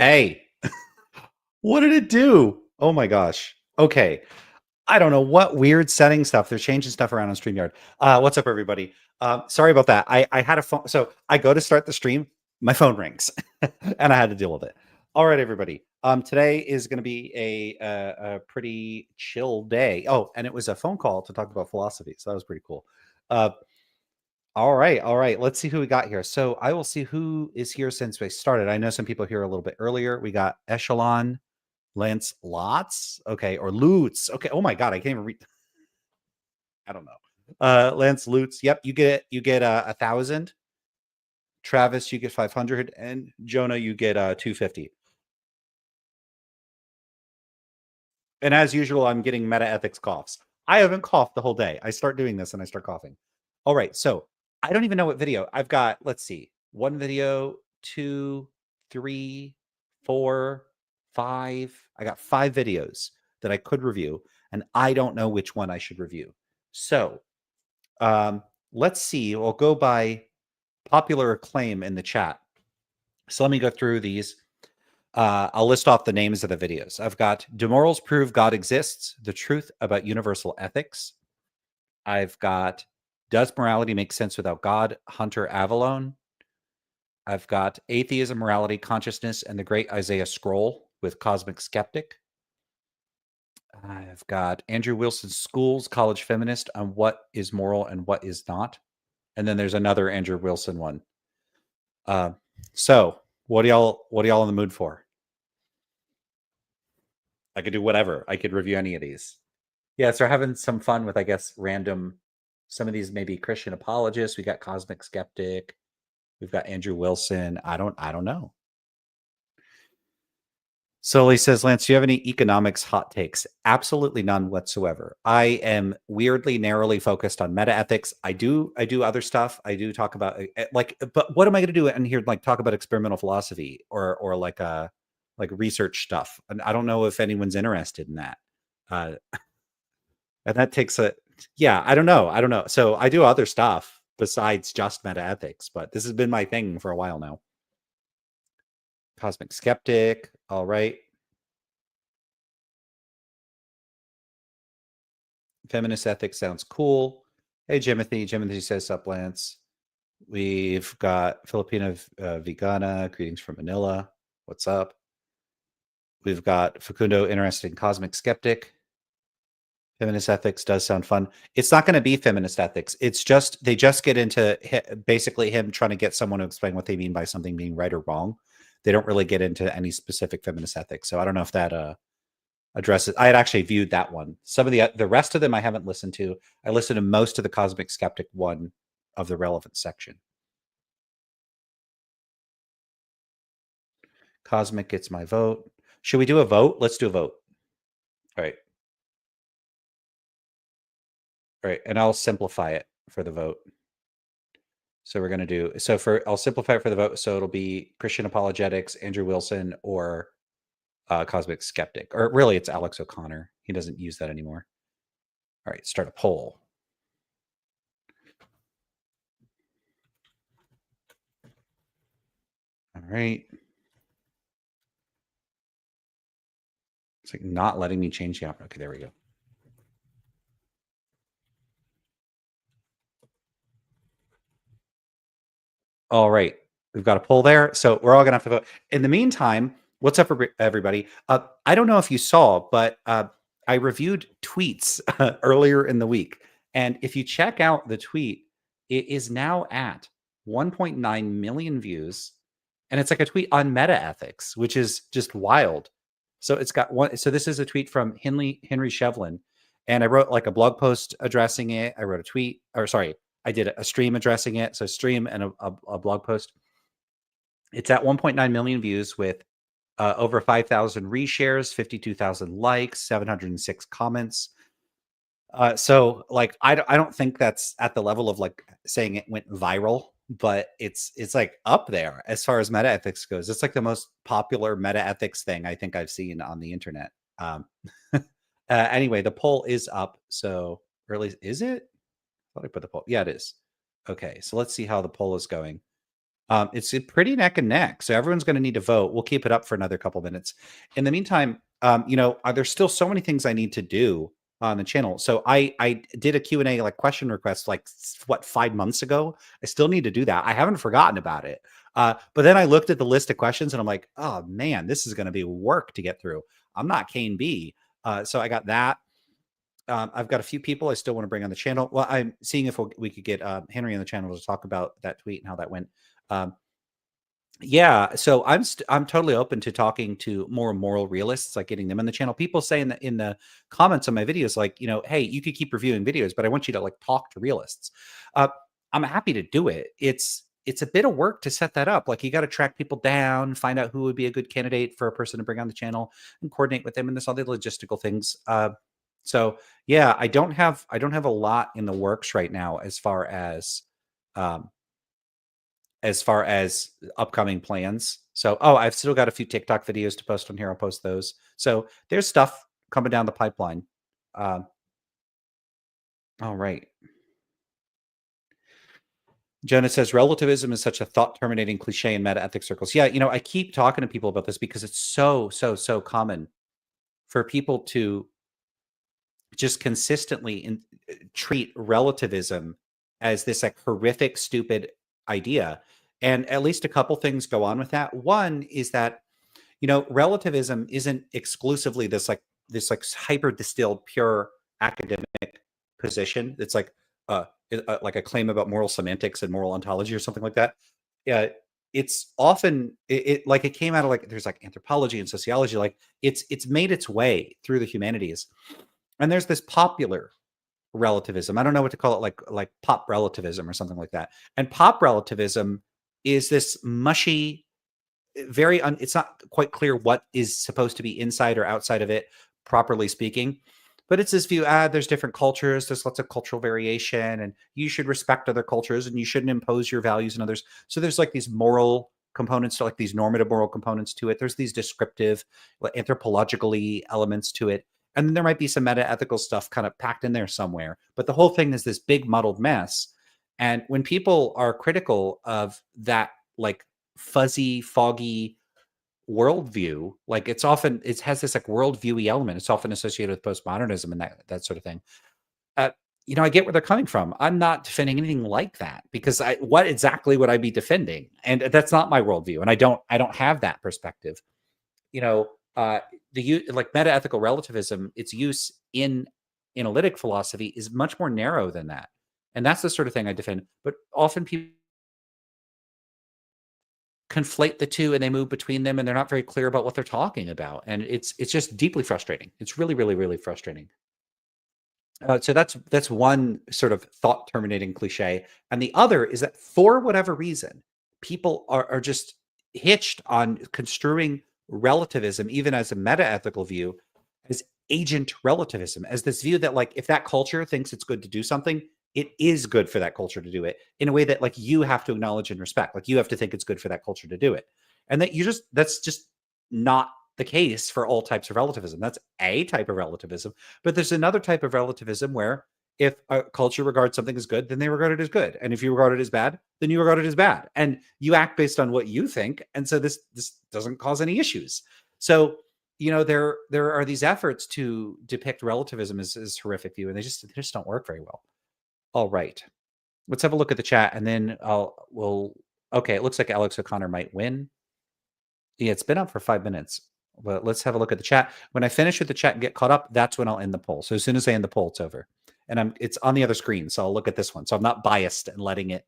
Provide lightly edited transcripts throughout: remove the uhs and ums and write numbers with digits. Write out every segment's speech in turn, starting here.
Hey, what did it do? Oh my gosh. Okay. I don't know what weird setting stuff. They're changing stuff around on StreamYard. What's up, everybody? Sorry about that. I had a phone. So I go to start the stream, my phone rings, and I had to deal with it. All right, everybody. Today is going to be a pretty chill day. Oh, and it was a phone call to talk about philosophy. So that was pretty cool. Uh, all right, all right. Let's see who we got here. So I will see who is here since we started. I know some people here a little bit earlier. We got Echelon, Lance Lots, okay, or Lutz. Okay. Oh my god, I can't even read. I don't know. Lance Lutz. Yep, you get 1,000. Travis, you get 500, and Jonah, you get 250. And as usual, I'm getting Metaethics coughs. I haven't coughed the whole day. I start doing this and I start coughing. All right, so I don't even know what video I've got. Let's see, one video, two, three, four, five. I got 5 videos that I could review, and I don't know which one I should review. So let's see. We'll go by popular acclaim in the chat. So let me go through these. I'll list off the names of the videos. I've got Do Morals Prove God Exists? The Truth About Universal Ethics. I've got Does Morality Make Sense Without God? Hunter Avalon. I've got Atheism, Morality, Consciousness, and the Great Isaiah Scroll with Cosmic Skeptic. I've got Andrew Wilson School's College Feminist on what is moral and what is not. And then there's another Andrew Wilson one. So what are y'all in the mood for? I could do whatever. I could review any of these. Yeah, so we're having some fun with, I guess, random. Some of these maybe Christian apologists. We got Cosmic Skeptic. We've got Andrew Wilson. I don't know. Sully says, Lance, do you have any economics hot takes? Absolutely none whatsoever. I am weirdly narrowly focused on metaethics. I do other stuff. I do talk about but what am I going to do in here? Like talk about experimental philosophy or like research stuff. And I don't know if anyone's interested in that. And that takes I don't know. So I do other stuff besides just metaethics, but this has been my thing for a while now. Cosmic Skeptic. All right. Feminist ethics sounds cool. Hey, Jimothy. Jimothy says, sup, Lance. We've got Filipina Vegana. Greetings from Manila. What's up? We've got Facundo, interested in Cosmic Skeptic. Feminist ethics does sound fun. It's not going to be feminist ethics. It's just, they just get into basically him trying to get someone to explain what they mean by something being right or wrong. They don't really get into any specific feminist ethics. So I don't know if that addresses. I had actually viewed that one. Some of the rest of them I haven't listened to. I listened to most of the Cosmic Skeptic one of the relevant section. Cosmic gets my vote. Should we do a vote? Let's do a vote. All right. All right, and I'll simplify it for the vote. So we're going to do, I'll simplify it for the vote. So it'll be Christian apologetics, Andrew Wilson, or Cosmic Skeptic. Or really, it's Alex O'Connor. He doesn't use that anymore. All right, start a poll. All right. It's like not letting me change the option. Okay, there we go. All right, we've got a poll there. So we're all going to have to vote. In the meantime, what's up, everybody? I don't know if you saw, but I reviewed tweets earlier in the week. And if you check out the tweet, it is now at 1.9 million views. And it's like a tweet on metaethics, which is just wild. So it's got one. So this is a tweet from Henry Shevlin. And I wrote like a blog post addressing it. I wrote a tweet, or sorry, I did a stream addressing it. So stream and a blog post. It's at 1.9 million views with over 5,000 reshares, 52,000 likes, 706 comments. So like, I don't think that's at the level of like saying it went viral, but it's like up there as far as metaethics goes. It's like the most popular metaethics thing I think I've seen on the internet. Anyway, the poll is up. So, or at least, is it? I thought I put the poll. Yeah, it is. Okay, so let's see how the poll is going. It's pretty neck and neck. So everyone's going to need to vote. We'll keep it up for another couple minutes. In the meantime, there's still so many things I need to do on the channel. So I did a Q&A like question request like 5 months ago. I still need to do that. I haven't forgotten about it. But then I looked at the list of questions and I'm like, oh man, this is going to be work to get through. I'm not Kane B. So I got that. I've got a few people I still want to bring on the channel. Well, I'm seeing if we could get Henry on the channel to talk about that tweet and how that went. Yeah, so I'm totally open to talking to more moral realists, like getting them on the channel. People say in the comments on my videos, like, hey, you could keep reviewing videos, but I want you to like talk to realists. I'm happy to do it. It's a bit of work to set that up. Like you got to track people down, find out who would be a good candidate for a person to bring on the channel, and coordinate with them, and there's all the logistical things. So yeah, I don't have a lot in the works right now as far as upcoming plans. So, I've still got a few TikTok videos to post on here. I'll post those. So there's stuff coming down the pipeline. All right. Jonah says relativism is such a thought terminating cliche in metaethics circles. Yeah, I keep talking to people about this because it's so common for people to just consistently treat relativism as this like horrific, stupid idea. And at least a couple things go on with that. One is that, relativism isn't exclusively this hyper distilled, pure academic position. It's like a claim about moral semantics and moral ontology or something like that. Yeah, it's often like it came out of like there's like anthropology and sociology. Like it's made its way through the humanities, and there's this popular relativism. I don't know what to call it, like pop relativism or something like that. And pop relativism is this mushy, it's not quite clear what is supposed to be inside or outside of it, properly speaking. But it's this view, there's different cultures, there's lots of cultural variation, and you should respect other cultures and you shouldn't impose your values on others. So there's like these moral components to like these normative moral components to it. There's these descriptive, like, anthropologically elements to it. And then there might be some meta-ethical stuff kind of packed in there somewhere. But the whole thing is this big muddled mess. And when people are critical of that, like fuzzy, foggy worldview, like it has this like worldviewy element. It's often associated with postmodernism and that sort of thing. I get where they're coming from. I'm not defending anything like that because what exactly would I be defending? And that's not my worldview. And I don't have that perspective. Like metaethical relativism, its use in analytic philosophy is much more narrow than that. And that's the sort of thing I defend. But often people conflate the two and they move between them and they're not very clear about what they're talking about. And it's just deeply frustrating. It's really, really, really frustrating. So that's one sort of thought terminating cliche. And the other is that for whatever reason, people are just hitched on construing relativism, even as a meta-ethical view, as agent relativism, as this view that like if that culture thinks it's good to do something, it is good for that culture to do it in a way that like you have to acknowledge and respect. Like you have to think it's good for that culture to do it. And that's just not the case for all types of relativism. That's a type of relativism. But there's another type of relativism where if a culture regards something as good, then they regard it as good. And if you regard it as bad, then you regard it as bad. And you act based on what you think. And so this doesn't cause any issues. So, there are these efforts to depict relativism as horrific view, and they just don't work very well. All right. Let's have a look at the chat, and then okay, it looks like Alex O'Connor might win. Yeah, it's been up for 5 minutes. But let's have a look at the chat. When I finish with the chat and get caught up, that's when I'll end the poll. So as soon as I end the poll, it's over. And it's on the other screen, so I'll look at this one. So I'm not biased and letting it,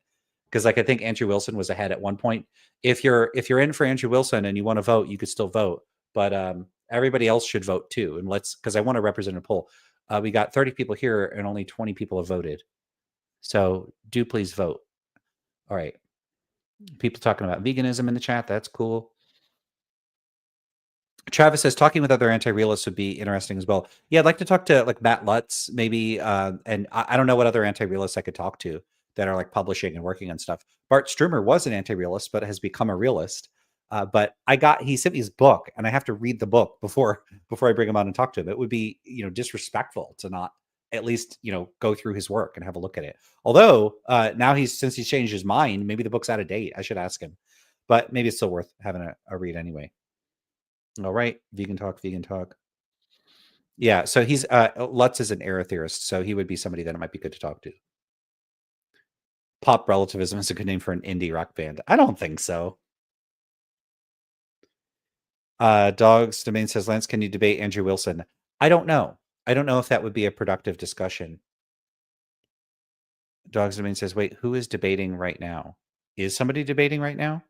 because like I think Andrew Wilson was ahead at one point. If you're in for Andrew Wilson and you want to vote, you could still vote. But everybody else should vote too. And because I want to represent a poll. We got 30 people here and only 20 people have voted. So do please vote. All right. People talking about veganism in the chat. That's cool. Travis says talking with other anti-realists would be interesting as well. Yeah, I'd like to talk to like Matt Lutz maybe, and I don't know what other anti-realists I could talk to that are like publishing and working on stuff. Bart Strumer was an anti-realist, but has become a realist. But he sent me his book, and I have to read the book before I bring him on and talk to him. It would be disrespectful to not at least, go through his work and have a look at it. Although now since he's changed his mind, maybe the book's out of date. I should ask him, but maybe it's still worth having a read anyway. All right, vegan talk. Yeah, so he's Lutz is an error theorist, so he would be somebody that it might be good to talk to. Pop relativism is a good name for an indie rock band. I don't think so. Dogs Domain says, Lance, can you debate Andrew Wilson? I don't know. I don't know if that would be a productive discussion. Dogs Domain says, wait, who is debating right now? Is somebody debating right now?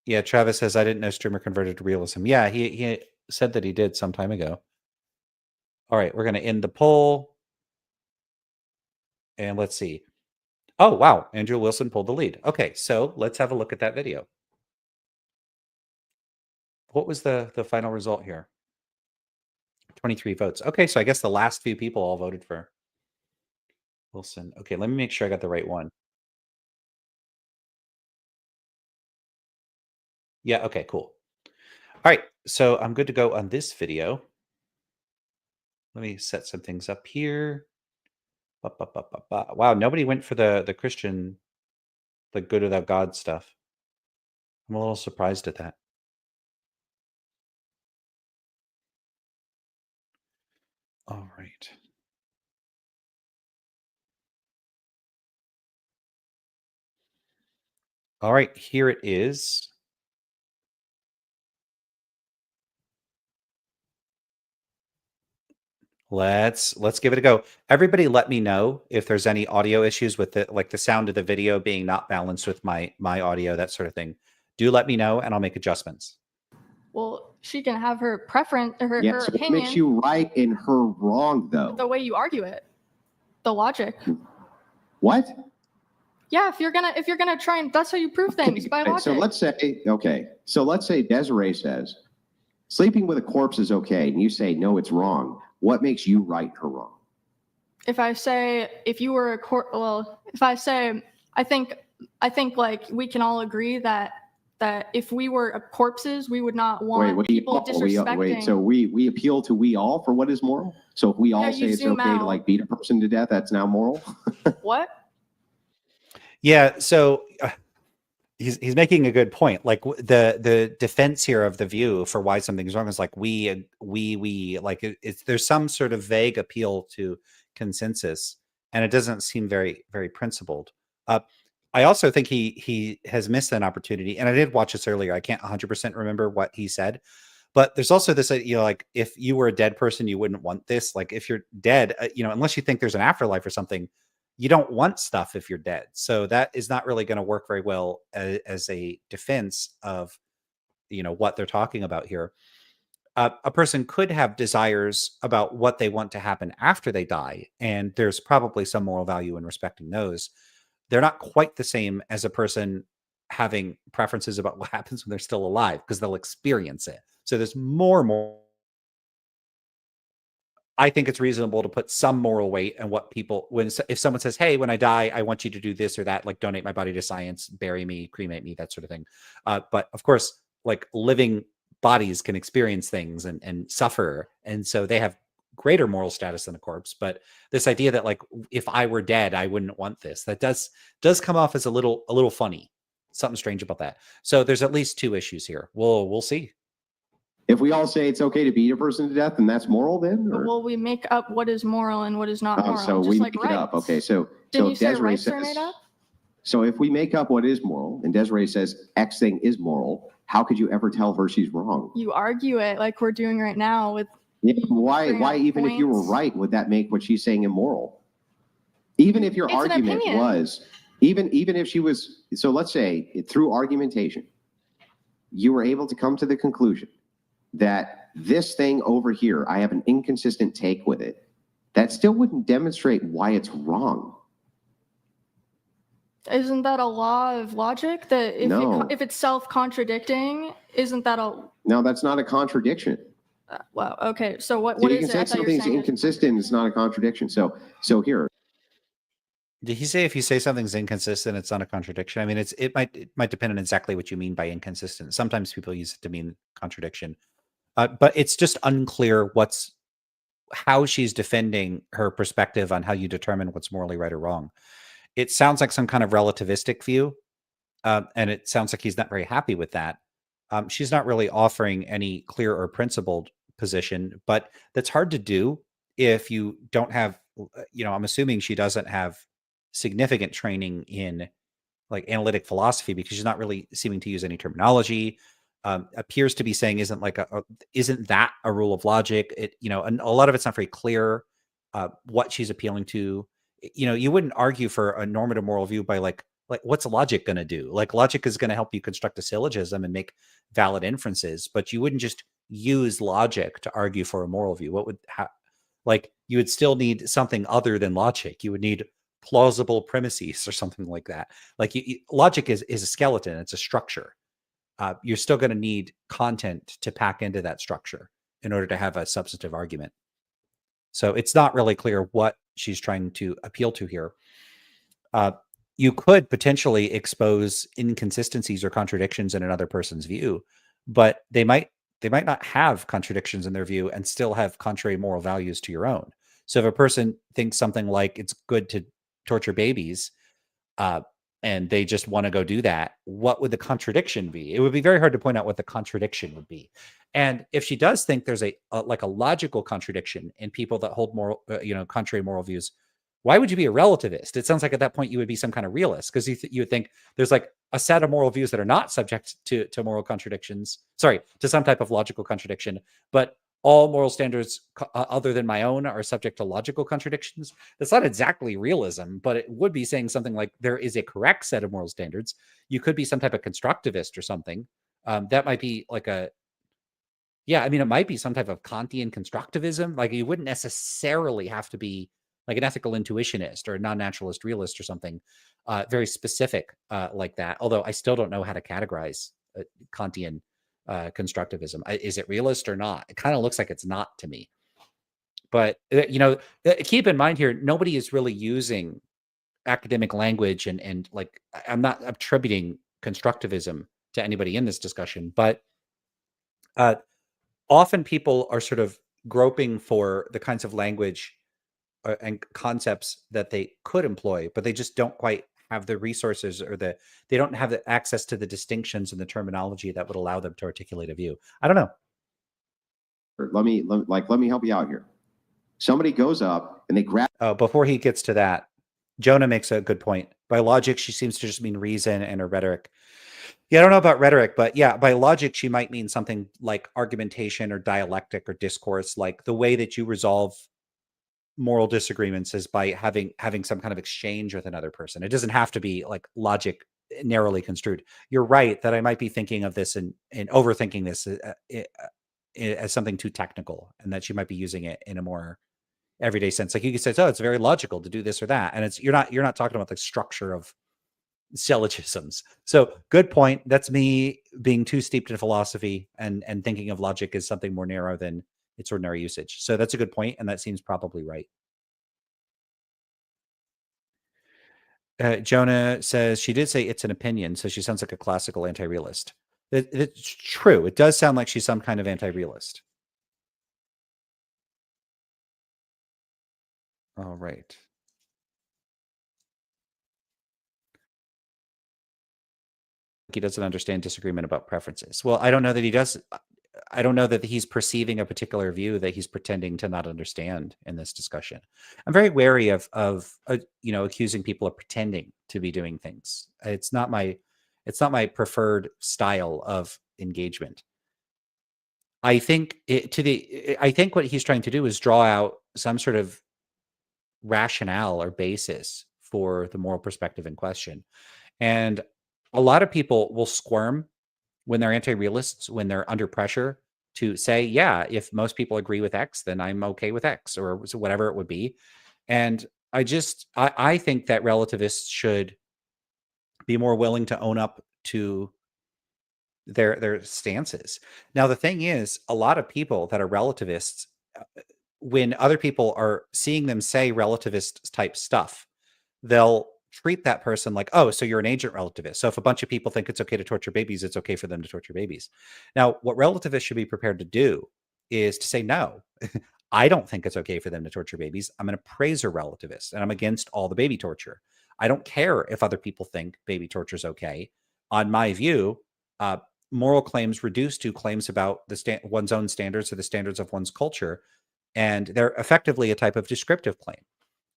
Yeah, Travis says, I didn't know Streamer converted to realism. Yeah, he said that he did some time ago. All right, we're going to end the poll. And let's see. Oh, wow. Andrew Wilson pulled the lead. Okay, so let's have a look at that video. What was the final result here? 23 votes. Okay, so I guess the last few people all voted for Wilson. Okay, let me make sure I got the right one. Yeah, okay, cool. All right, so I'm good to go on this video. Let me set some things up here. Wow, nobody went for the Christian, the good without God stuff. I'm a little surprised at that. All right. All right, here it is. Let's give it a go. Everybody let me know if there's any audio issues with the sound of the video being not balanced with my audio, that sort of thing. Do let me know and I'll make adjustments. Well, she can have her preference or her So opinion. what makes you right and her wrong, though? The way you argue it, the logic. What? Yeah, if you're gonna try and that's how you prove things, by logic. So let's say Desiree says sleeping with a corpse is okay, and you say no, it's wrong. What makes you right or wrong? If I say I think like we can all agree that if we were corpses, we would not want people disrespecting. So we appeal to we all for what is moral. So if we all say it's okay to like beat a person to death, that's now moral. What? Yeah, so he's making a good point. Like the defense here of the view for why something's wrong is like we like there's some sort of vague appeal to consensus, and it doesn't seem very very principled. I also think he has missed an opportunity, and I did watch this earlier. I can't 100% remember what he said, but there's also this, like if you were a dead person, you wouldn't want this. Like if you're dead, unless you think there's an afterlife or something, you don't want stuff if you're dead. So that is not really going to work very well as a defense of, what they're talking about here. A person could have desires about what they want to happen after they die, and there's probably some moral value in respecting those. They're not quite the same as a person having preferences about what happens when they're still alive, because they'll experience it. So there's more. I think it's reasonable to put some moral weight on what people, if someone says, hey, when I die, I want you to do this or that, like donate my body to science, bury me, cremate me, that sort of thing. But of course, like living bodies can experience things and suffer. And so they have greater moral status than a corpse. But this idea that like, if I were dead, I wouldn't want this, that does come off as a little funny, something strange about that. So there's at least two issues here. We'll see. If we all say it's okay to beat a person to death, then that's moral then? Or? Well, we make up what is moral and what is not moral. So just we like make it up. Okay, so Didn't you say Desiree rights says, are made up? So if we make up what is moral, and Desiree says X thing is moral, how could you ever tell her she's wrong? You argue it like we're doing right now with. Yeah, why even if you were right, would that make what she's saying immoral? Even if your argument was, even if she was, so let's say through argumentation, you were able to come to the conclusion that this thing over here, I have an inconsistent take with it. That still wouldn't demonstrate why it's wrong. Isn't that a law of logic? That if it's self-contradicting, isn't that a... No, that's not a contradiction. Well, okay. So what you is can it? say something's inconsistent, it's not a contradiction. So here. Did he say if you say something's inconsistent, it's not a contradiction? I mean, it might depend on exactly what you mean by inconsistent. Sometimes people use it to mean contradiction. But it's just unclear what's how she's defending her perspective on how you determine what's morally right or wrong. It sounds like some kind of relativistic view, and it sounds like he's not very happy with that. She's not really offering any clear or principled position, but that's hard to do if you don't have, I'm assuming she doesn't have significant training in like analytic philosophy, because she's not really seeming to use any terminology. Appears to be saying isn't that a rule of logic? And a lot of it's not very clear what she's appealing to. You wouldn't argue for a normative moral view by like what's logic going to do? Like logic is going to help you construct a syllogism and make valid inferences, but you wouldn't just use logic to argue for a moral view. You would still need something other than logic. You would need plausible premises or something like that. Like logic is a skeleton. It's a structure. You're still going to need content to pack into that structure in order to have a substantive argument. So it's not really clear what she's trying to appeal to here. You could potentially expose inconsistencies or contradictions in another person's view, but they might not have contradictions in their view and still have contrary moral values to your own. So if a person thinks something like it's good to torture babies, and they just want to go do that, what would the contradiction be? It would be very hard to point out what the contradiction would be. And if she does think there's a logical contradiction in people that hold moral, contrary moral views, why would you be a relativist? It sounds like at that point you would be some kind of realist, because you would think there's like a set of moral views that are not subject to moral contradictions, to some type of logical contradiction, but all moral standards other than my own are subject to logical contradictions. That's not exactly realism, but it would be saying something like there is a correct set of moral standards. You could be some type of constructivist or something. That might be like it might be some type of Kantian constructivism. Like you wouldn't necessarily have to be like an ethical intuitionist or a non-naturalist realist or something very specific like that. Although I still don't know how to categorize Kantian constructivism. Is it realist or not? It kind of looks like it's not to me. But keep in mind here, nobody is really using academic language and like I'm not attributing constructivism to anybody in this discussion, but often people are sort of groping for the kinds of language and concepts that they could employ, but they just don't quite have the resources or they don't have the access to the distinctions and the terminology that would allow them to articulate a view. I don't know. Let me help you out here. Somebody goes up and they grab. Oh, before he gets to that, Jonah makes a good point. By logic, she seems to just mean reason, and her rhetoric. Yeah, I don't know about rhetoric, but yeah, by logic, she might mean something like argumentation or dialectic or discourse, like the way that you resolve moral disagreements is by having some kind of exchange with another person. It doesn't have to be like logic narrowly construed. You're right that I might be thinking of this and overthinking this as something too technical, and that she might be using it in a more everyday sense. Like you could say, oh, it's very logical to do this or that, and you're not talking about the structure of syllogisms. So good point. That's me being too steeped in philosophy and thinking of logic as something more narrow than its ordinary usage. So that's a good point, and that seems probably right. Jonah says she did say it's an opinion, so she sounds like a classical anti-realist. It's true. It does sound like she's some kind of anti-realist. All right. He doesn't understand disagreement about preferences. Well, I don't know that he does. I don't know that he's perceiving a particular view that he's pretending to not understand in this discussion. I'm very wary of accusing people of pretending to be doing things. It's not my preferred style of engagement. I think what he's trying to do is draw out some sort of rationale or basis for the moral perspective in question. And a lot of people will squirm when they're anti-realists, when they're under pressure to say, yeah, if most people agree with X, then I'm okay with X, or whatever it would be. And I think that relativists should be more willing to own up to their stances. Now, the thing is, a lot of people that are relativists, when other people are seeing them say relativist type stuff, they'll treat that person like, oh, so you're an agent relativist. So if a bunch of people think it's okay to torture babies, it's okay for them to torture babies. Now, what relativists should be prepared to do is to say, no, I don't think it's okay for them to torture babies. I'm an appraiser relativist, and I'm against all the baby torture. I don't care if other people think baby torture is okay. On my view, moral claims reduce to claims about one's own standards or the standards of one's culture, and they're effectively a type of descriptive claim.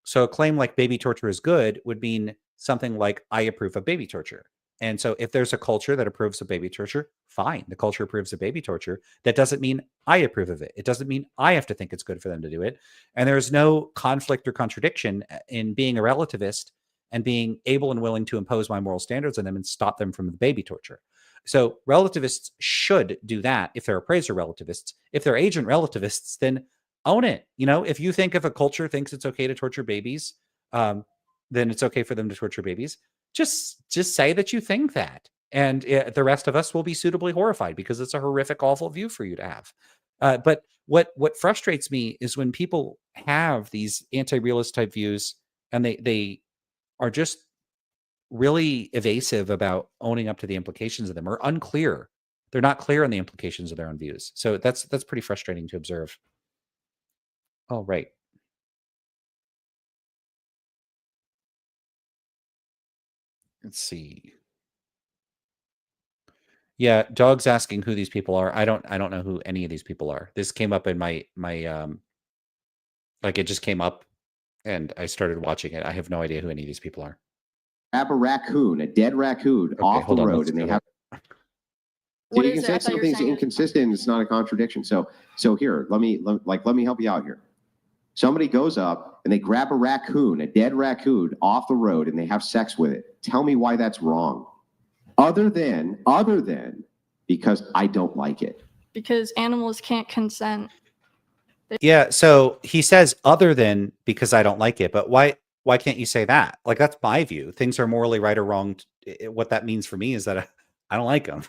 So a claim like baby torture is good would mean something like, I approve of baby torture. And so if there's a culture that approves of baby torture, fine. The culture approves of baby torture. That doesn't mean I approve of it. It doesn't mean I have to think it's good for them to do it. And there's no conflict or contradiction in being a relativist and being able and willing to impose my moral standards on them and stop them from the baby torture. So relativists should do that if they're appraiser relativists. If they're agent relativists, then own it. If you think if a culture thinks it's okay to torture babies, then it's okay for them to torture babies. Just say that you think that, and the rest of us will be suitably horrified because it's a horrific, awful view for you to have. But what frustrates me is when people have these anti-realist type views and they are just really evasive about owning up to the implications of them, or unclear. They're not clear on the implications of their own views. So that's pretty frustrating to observe. All right. Let's see. Yeah, Dog's asking who these people are. I don't know who any of these people are. This came up in my like it just came up and I started watching it. I have no idea who any of these people are. Grab a raccoon, a dead raccoon off the road, and they have. So you can say something's inconsistent. It's not a contradiction. So here, let me help you out here. Somebody goes up and they grab a raccoon, a dead raccoon off the road, and they have sex with it. Tell me why that's wrong. Other than because I don't like it. Because animals can't consent. Yeah, so he says other than because I don't like it, but why can't you say that? Like, that's my view. Things are morally right or wrong. What that means for me is that I don't like them.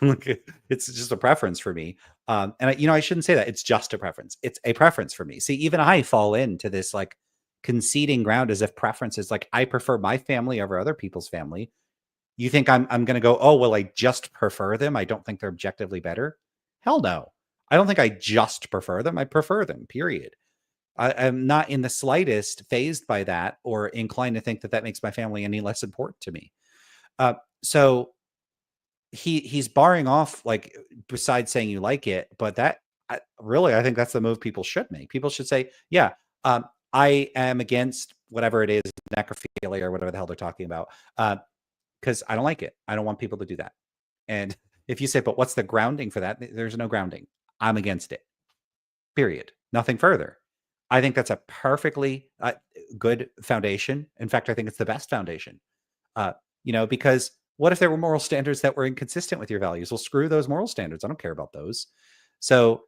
It's just a preference for me. And I shouldn't say that. It's just a preference. It's a preference for me. See, even I fall into this like conceding ground as if preference is like, I prefer my family over other people's family. You think I'm going to go, oh, well, I just prefer them. I don't think they're objectively better. Hell no. I don't think I just prefer them. I prefer them, period. I'm not in the slightest fazed by that or inclined to think that makes my family any less important to me. So he's barring off, like, besides saying you like it, but I think that's the move people should make. People should say, yeah, I am against whatever it is, necrophilia or whatever the hell they're talking about, because I don't like it. I don't want people to do that. And if you say, but what's the grounding for that? There's no grounding. I'm against it. Period. Nothing further. I think that's a perfectly good foundation. In fact, I think it's the best foundation. Because what if there were moral standards that were inconsistent with your values? Well, screw those moral standards. I don't care about those. So,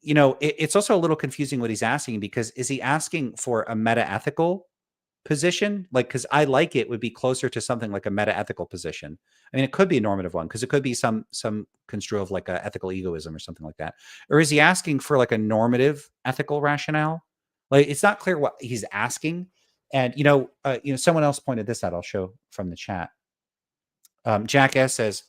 it's also a little confusing what he's asking, because is he asking for a metaethical position? Like, because I like it would be closer to something like a metaethical position. I mean, it could be a normative one, because it could be some construe of like a ethical egoism or something like that. Or is he asking for like a normative ethical rationale? Like, it's not clear what he's asking. And someone else pointed this out. I'll show from the chat. Jack S says,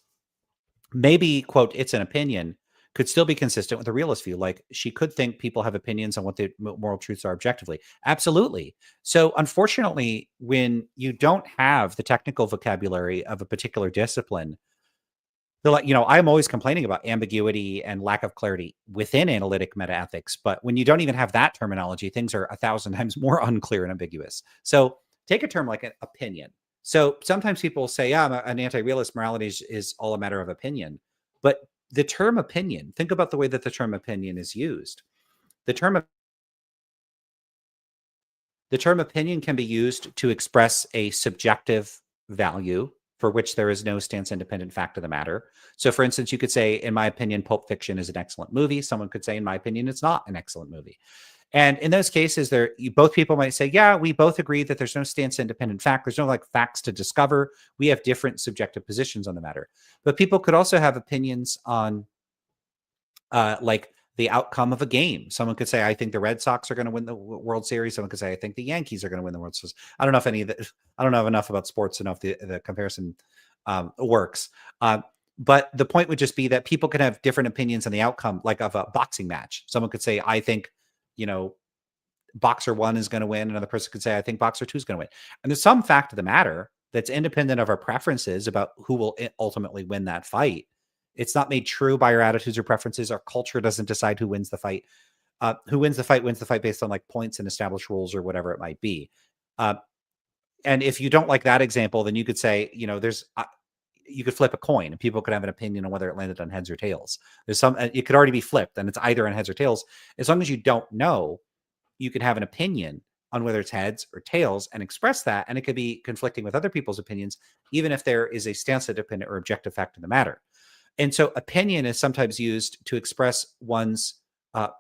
maybe, quote, it's an opinion, could still be consistent with the realist view. Like, she could think people have opinions on what the moral truths are objectively. Absolutely. So unfortunately, when you don't have the technical vocabulary of a particular discipline, they're like, I'm always complaining about ambiguity and lack of clarity within analytic metaethics. But when you don't even have that terminology, things are 1,000 times more unclear and ambiguous. So take a term like an opinion. So sometimes people say, yeah, I'm an anti-realist. Morality is all a matter of opinion. But the term opinion, think about the way that the term opinion is used. The term opinion can be used to express a subjective value for which there is no stance-independent fact of the matter. So, for instance, you could say, in my opinion, Pulp Fiction is an excellent movie. Someone could say, in my opinion, it's not an excellent movie. And in those cases, both people might say, yeah, we both agree that there's no stance-independent fact. There's no like facts to discover. We have different subjective positions on the matter. But people could also have opinions on like the outcome of a game. Someone could say, I think the Red Sox are going to win the World Series. Someone could say, I think the Yankees are going to win the World Series. I don't know if I don't know enough about sports to know if the comparison works. But the point would just be that people can have different opinions on the outcome, like of a boxing match. Someone could say, I think, boxer 1 is going to win. Another person could say, I think boxer 2 is going to win. And there's some fact of the matter that's independent of our preferences about who will ultimately win that fight. It's not made true by our attitudes or preferences. Our culture doesn't decide who wins the fight. Who wins the fight based on like points and established rules or whatever it might be. And if you don't like that example, then you could say, you know, there's, you could flip a coin and people could have an opinion on whether it landed on heads or tails. There's some, it could already be flipped and it's either on heads or tails. As long as you don't know, you can have an opinion on whether it's heads or tails and express that. And it could be conflicting with other people's opinions, even if there is a stance-dependent or objective fact in the matter. And so opinion is sometimes used to express one's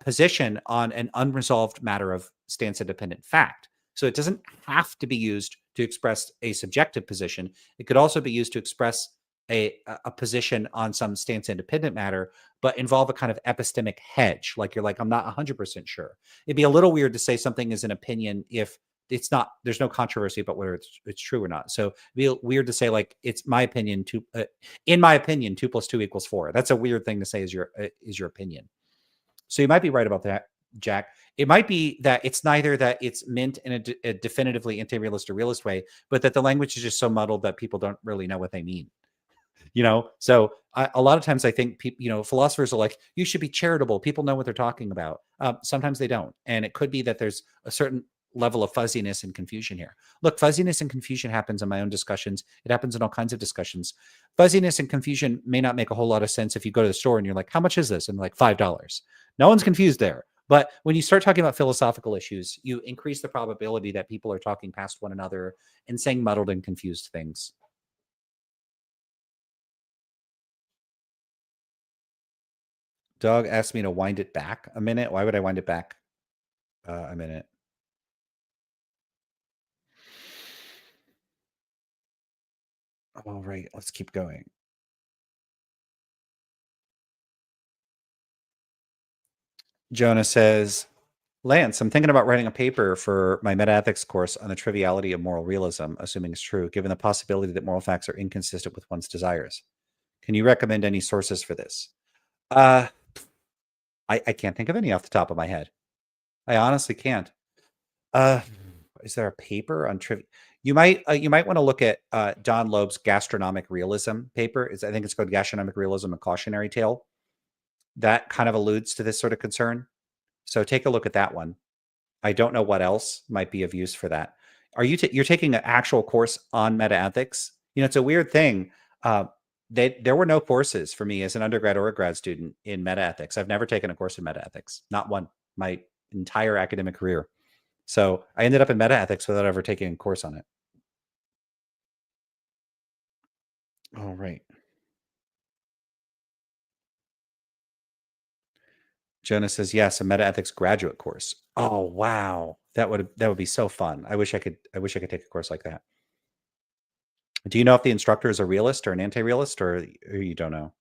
position on an unresolved matter of stance-independent fact. So it doesn't have to be used to express a subjective position. It could also be used to express a position on some stance-independent matter, but involve a kind of epistemic hedge. Like you're like, I'm not 100% sure. It'd be a little weird to say something is an opinion if it's not, there's no controversy about whether it's true or not. So it'd be weird to say like, it's my opinion, in my opinion, 2 + 2 = 4. That's a weird thing to say is your opinion. So you might be right about that, Jack. It might be that it's neither that it's meant in a definitively anti-realist or realist way, but that the language is just so muddled that people don't really know what they mean. You know, so a lot of times I think people, you know, philosophers are like, you should be charitable. People know what they're talking about. Sometimes they don't. And it could be that there's a certain level of fuzziness and confusion here. Look, fuzziness and confusion happens in my own discussions. It happens in all kinds of discussions. Fuzziness and confusion may not make a whole lot of sense if you go to the store and you're like, how much is this? And like $5. No one's confused there. But when you start talking about philosophical issues, you increase the probability that people are talking past one another and saying muddled and confused things. Doug asked me to wind it back a minute. Why would I wind it back a minute? All right, let's keep going. Jonah says, Lance, I'm thinking about writing a paper for my metaethics course on the triviality of moral realism, assuming it's true, given the possibility that moral facts are inconsistent with one's desires. Can you recommend any sources for this? I can't think of any off the top of my head. I honestly can't. Is there a paper on trivia? You might want to look at Don Loeb's gastronomic realism paper. I think it's called Gastronomic Realism: A Cautionary Tale. That kind of alludes to this sort of concern. So take a look at that one. I don't know what else might be of use for that. Are you're taking an actual course on metaethics? You know, it's a weird thing. There were no courses for me as an undergrad or a grad student in metaethics. I've never taken a course in metaethics, not one, my entire academic career. So I ended up in metaethics without ever taking a course on it. All right. Jonah says, yes, a metaethics graduate course. Oh, wow. That would be so fun. I wish I could take a course like that. Do you know if the instructor is a realist or an anti-realist, or you don't know?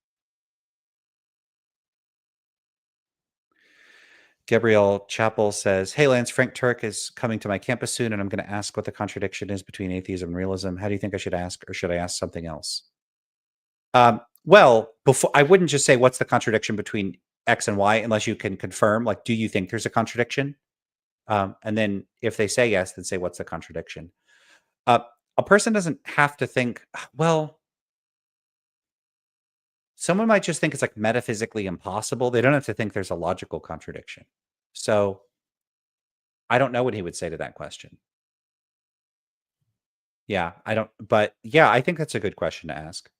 Gabrielle Chappell says, hey, Lance, Frank Turk is coming to my campus soon, and I'm going to ask what the contradiction is between atheism and realism. How do you think I should ask, or should I ask something else? Well, before, I wouldn't just say what's the contradiction between X and Y unless you can confirm, like, do you think there's a contradiction? And then if they say yes, then say, what's the contradiction? A person doesn't have to think, well, someone might just think it's like metaphysically impossible. They don't have to think there's a logical contradiction. So I don't know what he would say to that question. Yeah, I don't, but yeah, I think that's a good question to ask.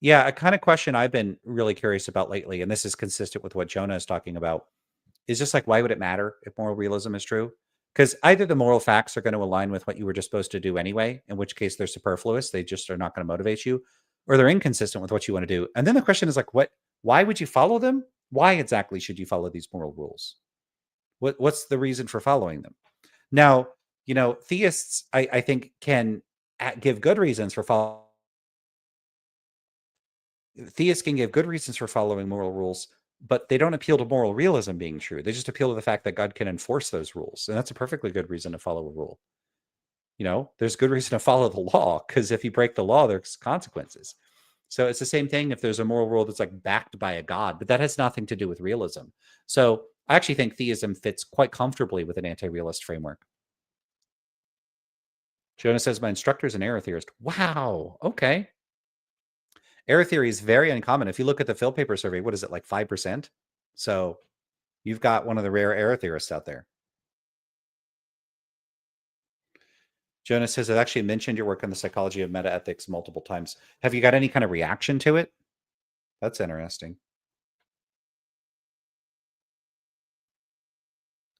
Yeah, a kind of question I've been really curious about lately, and this is consistent with what Jonah is talking about, is just like, why would it matter if moral realism is true? Because either the moral facts are going to align with what you were just supposed to do anyway, in which case they're superfluous, they just are not going to motivate you, or they're inconsistent with what you want to do. And then the question is like, why would you follow them? Why exactly should you follow these moral rules? What's the reason for following them? Now, you know, theists, I think, can give good reasons for following. Theists can give good reasons for following moral rules, but they don't appeal to moral realism being true. They just appeal to the fact that God can enforce those rules. And that's a perfectly good reason to follow a rule. You know, there's good reason to follow the law, because if you break the law, there's consequences. So it's the same thing if there's a moral rule that's like backed by a God, but that has nothing to do with realism. So I actually think theism fits quite comfortably with an anti-realist framework. Jonah says, my instructor is an error theorist. Wow. Okay. Error theory is very uncommon. If you look at the Phil paper survey, what is it, like 5%? So you've got one of the rare error theorists out there. Jonah says, I've actually mentioned your work on the psychology of metaethics multiple times. Have you got any kind of reaction to it? That's interesting.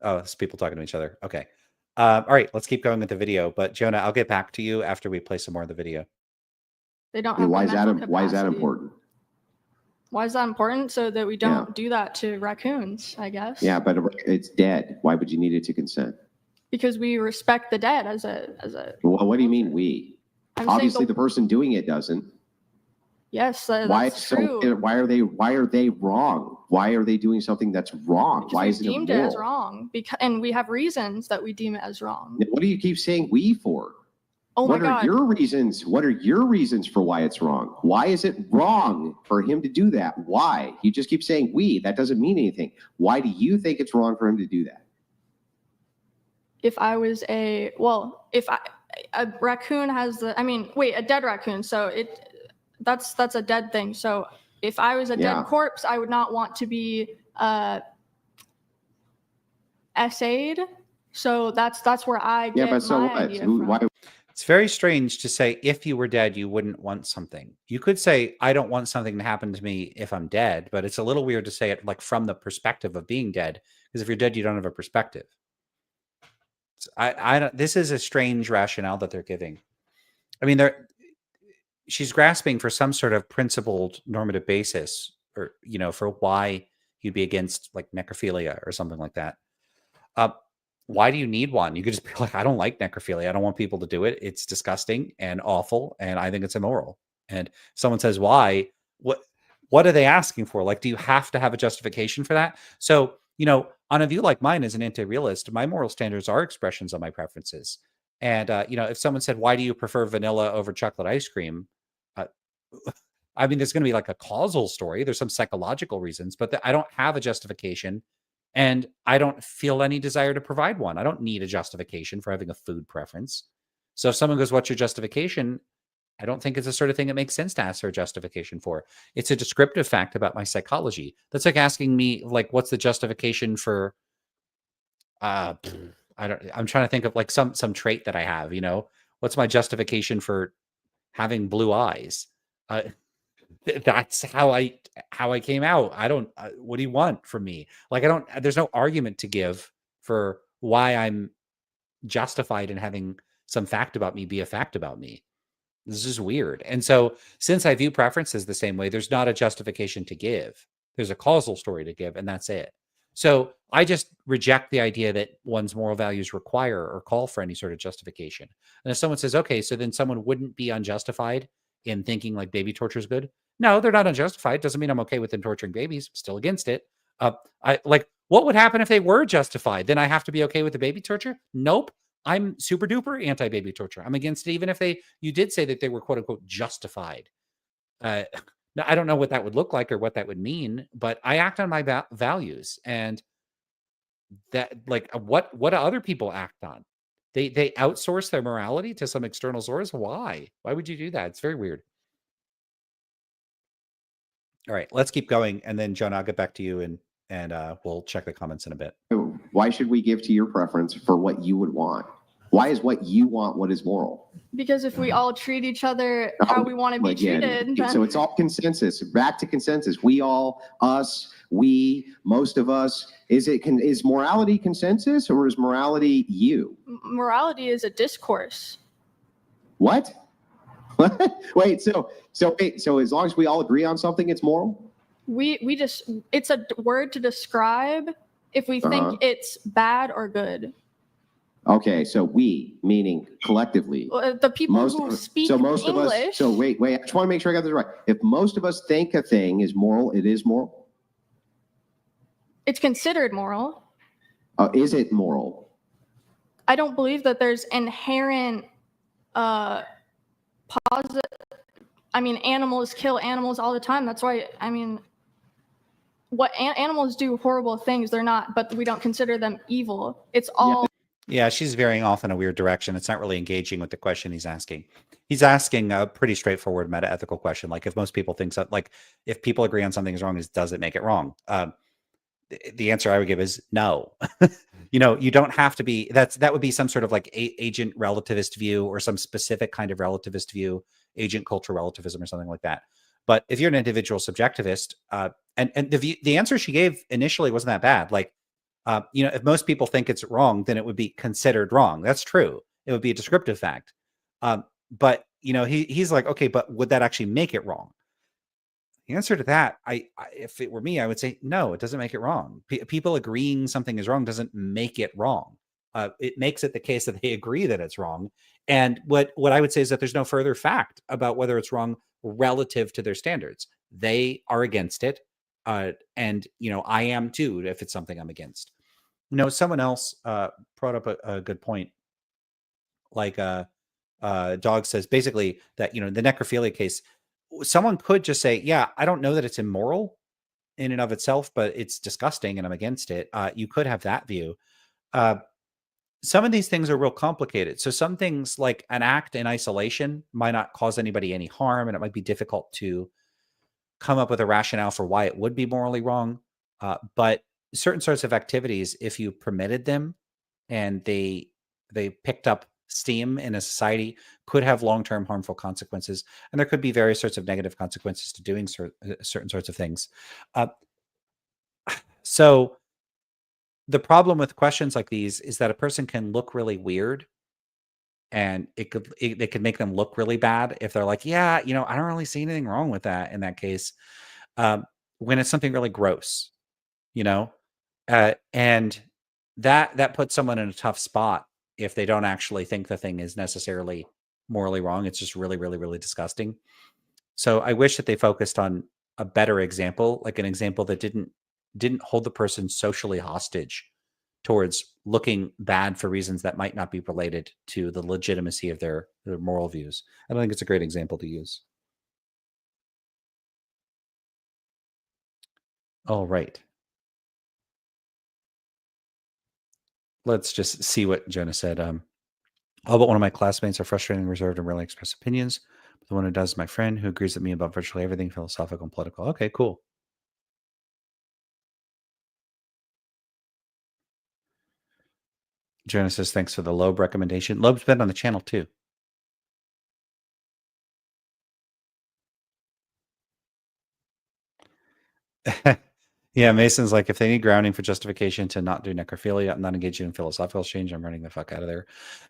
Oh, it's people talking to each other. Okay. All right, let's keep going with the video. But Jonah, I'll get back to you after we play some more of the video. They don't have why is that capacity. why is that important? Why is that important? So that we don't do that to raccoons, I guess. Yeah, but it's dead. Why would you need it to consent? Because we respect the dead as a. Well, what do you mean we? Obviously, the person doing it doesn't. Yes, that's true. Why are they wrong? Why are they doing something that's wrong? Because why is it deemed it as wrong? And we have reasons that we deem it as wrong. What do you keep saying we for? Oh my God. What are your reasons? What are your reasons for why it's wrong? Why is it wrong for him to do that? Why? You just keep saying we. That doesn't mean anything. Why do you think it's wrong for him to do that? If I was a raccoon has a dead raccoon. So that's a dead thing. So if I was a dead corpse, I would not want to be essayed. So that's where I get but so my what? idea from. Why? It's very strange to say if you were dead, you wouldn't want something. You could say, I don't want something to happen to me if I'm dead, but it's a little weird to say it like from the perspective of being dead, because if you're dead, you don't have a perspective. So I don't, this is a strange rationale that they're giving. I mean, she's grasping for some sort of principled normative basis, or, for why you'd be against like necrophilia or something like that. Why do you need one? You could just be like, I don't like necrophilia. I don't want people to do it. It's disgusting and awful, and I think it's immoral. And someone says, why? What are they asking for? Like, do you have to have a justification for that? So, on a view like mine as an anti-realist, my moral standards are expressions of my preferences. And, if someone said, why do you prefer vanilla over chocolate ice cream? I mean, there's going to be like a causal story. There's some psychological reasons, but I don't have a justification. And I don't feel any desire to provide one. I don't need a justification for having a food preference. So if someone goes, what's your justification? I don't think it's the sort of thing that makes sense to ask for a justification for. It's a descriptive fact about my psychology. That's like asking me, like, what's the justification for, I'm trying to think of like some trait that I have, what's my justification for having blue eyes? That's how I came out. I don't, what do you want from me? Like, there's no argument to give for why I'm justified in having some fact about me be a fact about me. This is weird. And so since I view preferences the same way, there's not a justification to give. There's a causal story to give, and that's it. So I just reject the idea that one's moral values require or call for any sort of justification. And if someone says, okay, so then someone wouldn't be unjustified in thinking like baby torture is good. No, they're not unjustified. Doesn't mean I'm okay with them torturing babies. I'm still against it. What would happen if they were justified? Then I have to be okay with the baby torture? Nope. I'm super duper anti-baby torture. I'm against it, even if you did say that they were quote unquote justified. Now, I don't know what that would look like or what that would mean, but I act on my values, and that, like, what do other people act on? They outsource their morality to some external source. Why? Why would you do that? It's very weird. All right, let's keep going, and then Jonah, I'll get back to you, and we'll check the comments in a bit. Why should we give to your preference for what you would want? Why is what you want what is moral? Because if we all treat each other how we want to be treated, then... So it's all consensus. Back to consensus. We all, us, we, most of us. Is morality consensus, or is morality you? Morality is a discourse. What? Wait. So as long as we all agree on something, it's moral? It's a word to describe if we think it's bad or good. Okay, so we, meaning collectively. The people who speak English. So wait, I just want to make sure I got this right. If most of us think a thing is moral, it is moral? It's considered moral. Is it moral? I don't believe that there's inherent positive. I mean, animals kill animals all the time. That's why, animals do horrible things. They're not, but we don't consider them evil. It's all. Yeah, she's veering off in a weird direction. It's not really engaging with the question he's asking. He's asking a pretty straightforward meta-ethical question. Like, if most people think so, like, if people agree on something is wrong, does it make it wrong? The answer I would give is no. You know, you don't have to be, that would be some sort of like agent relativist view or some specific kind of relativist view, agent culture relativism or something like that. But if you're an individual subjectivist, and the answer she gave initially wasn't that bad. Like, you know, if most people think it's wrong, then it would be considered wrong. That's true. It would be a descriptive fact. But you know, he's like, okay, but would that actually make it wrong? The answer to that, if it were me, I would say no. It doesn't make it wrong. People agreeing something is wrong doesn't make it wrong. It makes it the case that they agree that it's wrong. And what I would say is that there's no further fact about whether it's wrong relative to their standards. They are against it, and you know, I am too if it's something I'm against. You know, someone else brought up a good point. Like Dog says, basically that, you know, the necrophilia case, someone could just say, yeah, I don't know that it's immoral in and of itself, but it's disgusting and I'm against it. You could have that view. Some of these things are real complicated. So some things like an act in isolation might not cause anybody any harm, and it might be difficult to come up with a rationale for why it would be morally wrong. But certain sorts of activities, if you permitted them and they picked up steam in a society, could have long-term harmful consequences. And there could be various sorts of negative consequences to doing certain sorts of things. So the problem with questions like these is that a person can look really weird, and it could make them look really bad if they're like, yeah, you know, I don't really see anything wrong with that in that case. When it's something really gross, you know, and that puts someone in a tough spot if they don't actually think the thing is necessarily morally wrong. It's just really, really, really disgusting. So I wish that they focused on a better example, like an example that didn't hold the person socially hostage towards looking bad for reasons that might not be related to the legitimacy of their moral views. I don't think it's a great example to use. All right. Let's just see what Jonah said. All but one of my classmates are frustrating, reserved, and rarely express opinions. But the one who does is my friend, who agrees with me about virtually everything philosophical and political. Okay, cool. Jonah says, thanks for the Loeb recommendation. Loeb's been on the channel too. Yeah, Mason's like, if they need grounding for justification to not do necrophilia, I'm not engaging in philosophical exchange, I'm running the fuck out of there.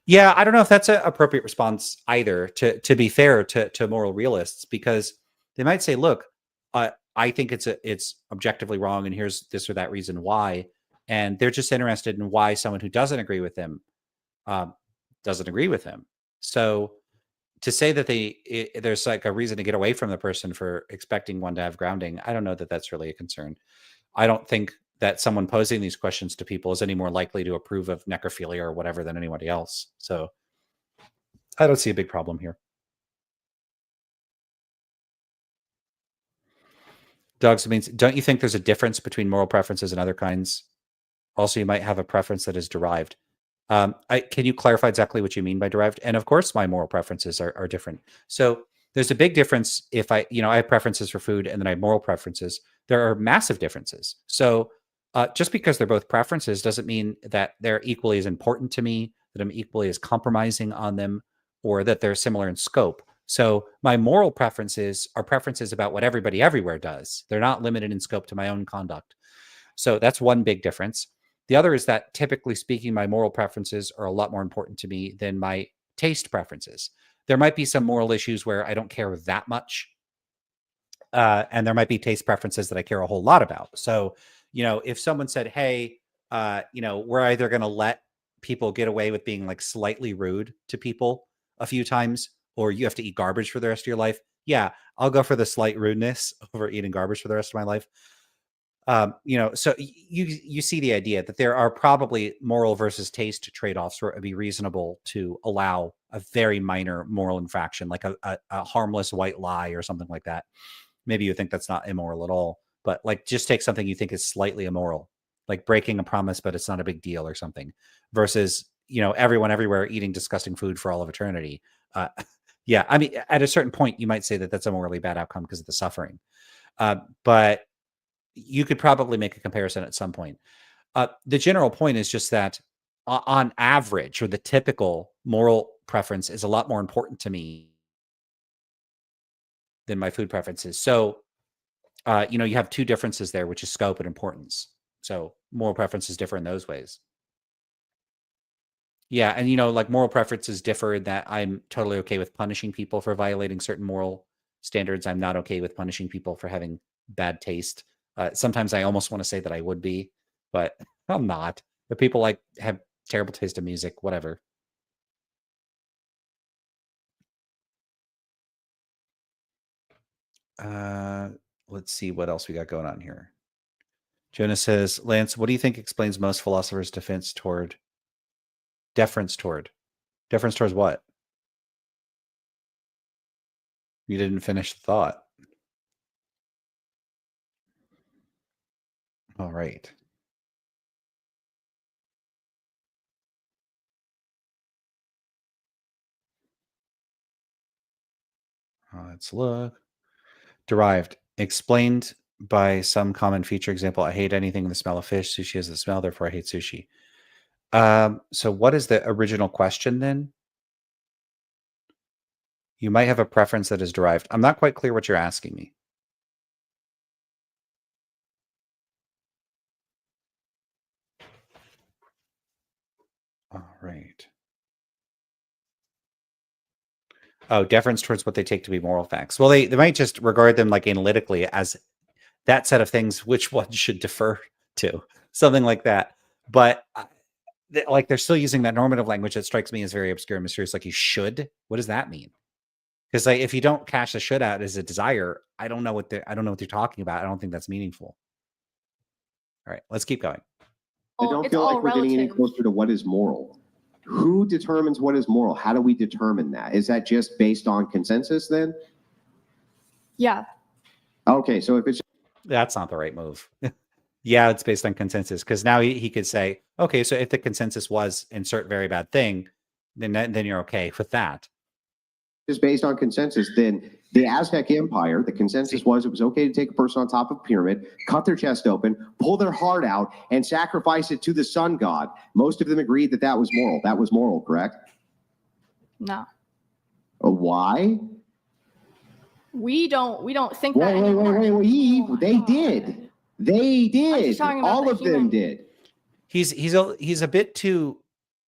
Yeah, I don't know if that's an appropriate response either, to be fair to moral realists, because they might say, look, I think it's objectively wrong, and here's this or that reason why. And they're just interested in why someone who doesn't agree with them doesn't agree with them. So to say that there's like a reason to get away from the person for expecting one to have grounding, I don't know that that's really a concern. I don't think that someone posing these questions to people is any more likely to approve of necrophilia or whatever than anybody else. So I don't see a big problem here. Dogs means, don't you think there's a difference between moral preferences and other kinds? Also, you might have a preference that is derived. Can you clarify exactly what you mean by derived? And of course, my moral preferences are different. So there's a big difference if I have preferences for food and then I have moral preferences. There are massive differences. So just because they're both preferences doesn't mean that they're equally as important to me, that I'm equally as compromising on them, or that they're similar in scope. So my moral preferences are preferences about what everybody everywhere does. They're not limited in scope to my own conduct. So that's one big difference. The other is that, typically speaking, my moral preferences are a lot more important to me than my taste preferences. There might be some moral issues where I don't care that much. And there might be taste preferences that I care a whole lot about. So, you know, if someone said, hey, you know, we're either going to let people get away with being like slightly rude to people a few times, or you have to eat garbage for the rest of your life. Yeah, I'll go for the slight rudeness over eating garbage for the rest of my life. You know, so you see the idea that there are probably moral versus taste trade-offs where it would be reasonable to allow a very minor moral infraction, like a harmless white lie or something like that. Maybe you think that's not immoral at all, but like just take something you think is slightly immoral, like breaking a promise, but it's not a big deal or something, versus, everyone everywhere eating disgusting food for all of eternity. Yeah, I mean, at a certain point, you might say that that's a morally bad outcome because of the suffering. But you could probably make a comparison at some point. The general point is just that on average, or the typical moral preference is a lot more important to me than my food preferences. So, you have two differences there, which is scope and importance. So moral preferences differ in those ways. Yeah, and like moral preferences differ in that I'm totally okay with punishing people for violating certain moral standards. I'm not okay with punishing people for having bad taste. Sometimes I almost want to say that I would be, but I'm not. But people like have terrible taste in music, whatever. Let's see what else we got going on here. Jonah says, Lance, what do you think explains most philosophers' deference toward what? You didn't finish the thought. All right. Let's look. Derived. Explained by some common feature. Example, I hate anything with the smell of fish. Sushi has the smell, therefore I hate sushi. So what is the original question then? You might have a preference that is derived. I'm not quite clear what you're asking me. All right. Oh, deference towards what they take to be moral facts. Well, they might just regard them like analytically as that set of things, which one should defer to, something like that. But like they're still using that normative language that strikes me as very obscure and mysterious. Like you should. What does that mean? Because like if you don't cash the should out as a desire, I don't know what they're talking about. I don't think that's meaningful. All right, let's keep going. I don't feel like we're getting any closer to what is moral. Who determines what is moral? How do we determine that? Is that just based on consensus then? Yeah. Okay, so if it's... That's not the right move. Yeah, it's based on consensus, because now he could say, okay, so if the consensus was insert very bad thing, then you're okay with that. Is based on consensus, then the Aztec Empire, the consensus was it was okay to take a person on top of a pyramid, cut their chest open, pull their heart out, and sacrifice it to the sun god. Most of them agreed that that was moral. That was moral, correct? No. Why? We don't think that anymore. Wait, Eve, they did. They did. All of them did. He's a bit too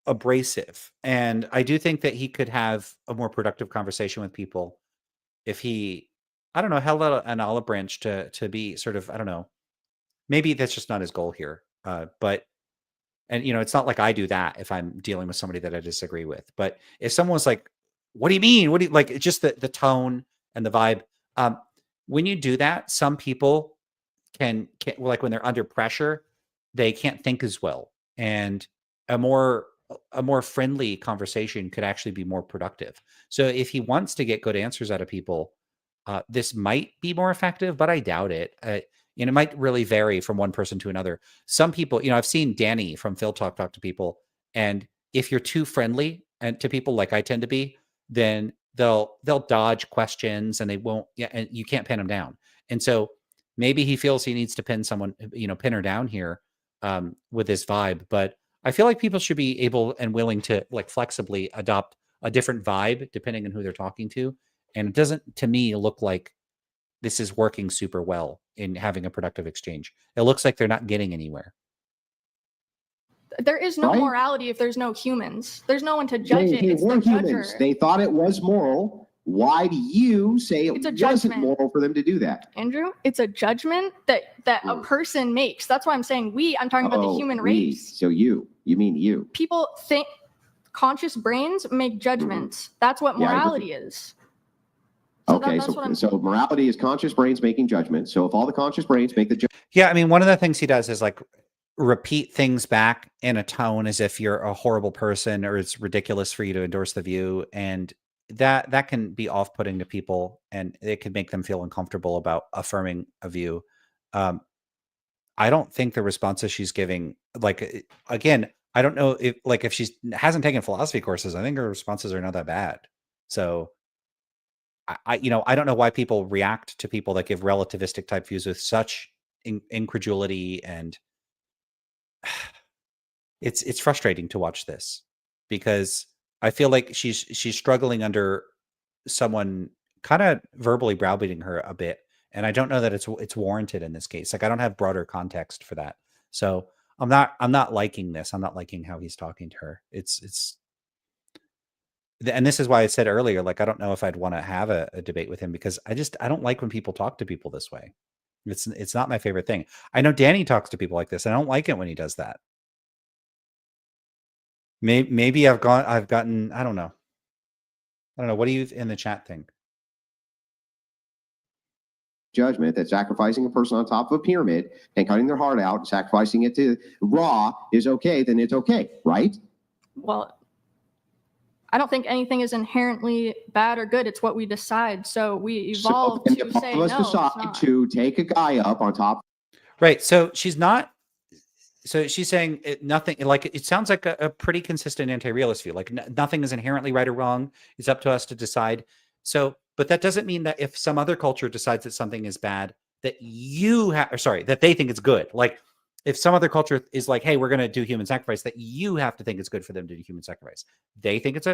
abrasive, and I do think that he could have a more productive conversation with people if he, I don't know, held out an olive branch to be sort of, I don't know, maybe that's just not his goal here. But it's not like I do that if I'm dealing with somebody that I disagree with. But if someone was like, "What do you mean? What do you like?" Just the tone and the vibe. When you do that, some people can like when they're under pressure, they can't think as well, and a more friendly conversation could actually be more productive. So if he wants to get good answers out of people, this might be more effective, but I doubt it. It might really vary from one person to another. Some people, I've seen Danny from Phil talk to people, and if you're too friendly and to people like I tend to be, then they'll dodge questions and they won't. Yeah, and you can't pin them down. And so maybe he feels he needs to pin her down here with this vibe. But I feel like people should be able and willing to like flexibly adopt a different vibe depending on who they're talking to. And it doesn't, to me, look like this is working super well in having a productive exchange. It looks like they're not getting anywhere. There is no morality if there's no humans. There's no one to judge it. It's the judger. They thought it was moral. Why do you say it wasn't moral for them to do that? Andrew, it's a judgment that a person makes. That's why I'm saying I'm talking about the human race. So you mean you. People think, conscious brains make judgments. That's what morality is. So okay, so morality is conscious brains making judgments. So if all the conscious brains make the judgment. Yeah, I mean, one of the things he does is like repeat things back in a tone as if you're a horrible person or it's ridiculous for you to endorse the view. And that can be off-putting to people, and it could make them feel uncomfortable about affirming a view. I don't think the responses she's giving, like, again, I don't know if she hasn't taken philosophy courses, I think her responses are not that bad. So I don't know why people react to people that give relativistic type views with such incredulity, and it's frustrating to watch this because I feel like she's struggling under someone kind of verbally browbeating her a bit, and I don't know that it's warranted in this case. Like, I don't have broader context for that, so I'm not liking this. I'm not liking how he's talking to her. And this is why I said earlier, like, I don't know if I'd want to have a debate with him because I don't like when people talk to people this way. It's not my favorite thing. I know Danny talks to people like this. I don't like it when he does that. Maybe I've gotten, I don't know. What do you in the chat think? Judgment that sacrificing a person on top of a pyramid and cutting their heart out, sacrificing it to raw is okay, then it's okay, right? Well, I don't think anything is inherently bad or good. It's what we decide. So we evolve to say no. Let's decide to take a guy up on top. Right. So she's not. So she's saying nothing. Like, it sounds like a pretty consistent anti-realist view. Like, nothing is inherently right or wrong. It's up to us to decide. So, but that doesn't mean that if some other culture decides that something is bad, that that they think it's good. Like, if some other culture is like, hey, we're going to do human sacrifice, that you have to think it's good for them to do human sacrifice. They think it's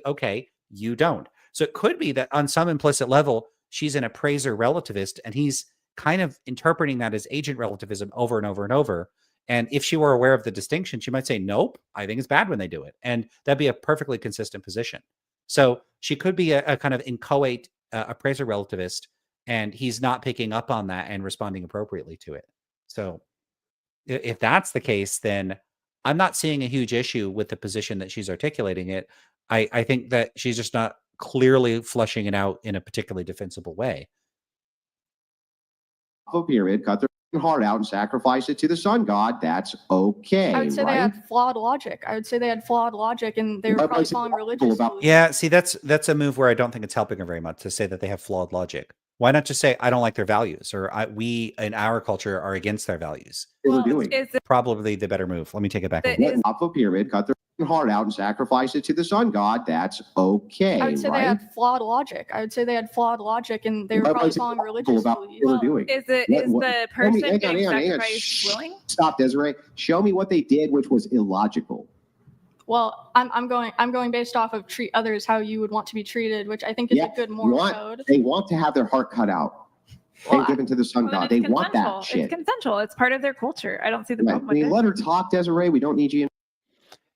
okay. You don't. So it could be that on some implicit level, she's an appraiser relativist, and he's kind of interpreting that as agent relativism over and over and over. And if she were aware of the distinction, she might say, nope, I think it's bad when they do it. And that'd be a perfectly consistent position. So she could be a kind of inchoate appraiser relativist, and he's not picking up on that and responding appropriately to it. So if that's the case, then I'm not seeing a huge issue with the position that she's articulating it. I think that she's just not clearly fleshing it out in a particularly defensible way. Pyramid, cut their heart out and sacrifice it to the sun god, that's okay. I would say they had flawed logic. And they were probably following religious beliefs. Yeah, see, that's a move where I don't think it's helping her very much to say that they have flawed logic. Why not just say, I don't like their values, or we in our culture are against their values? Well, doing probably the better move. Let me take it back. Off a pyramid, cut their heart out and sacrifice it to the sun god, that's okay. I would say they had flawed logic. And they were probably following religious beliefs. Is the person being sacrificed willing? Stop, Desiree. Show me what they did, which was illogical. Well, I'm going based off of treat others how you would want to be treated, which I think is a good moral code. They want to have their heart cut out and given to the sun god. They want that shit. It's consensual. It's part of their culture. I don't see the problem with it. Let her talk, Desiree. We don't need you.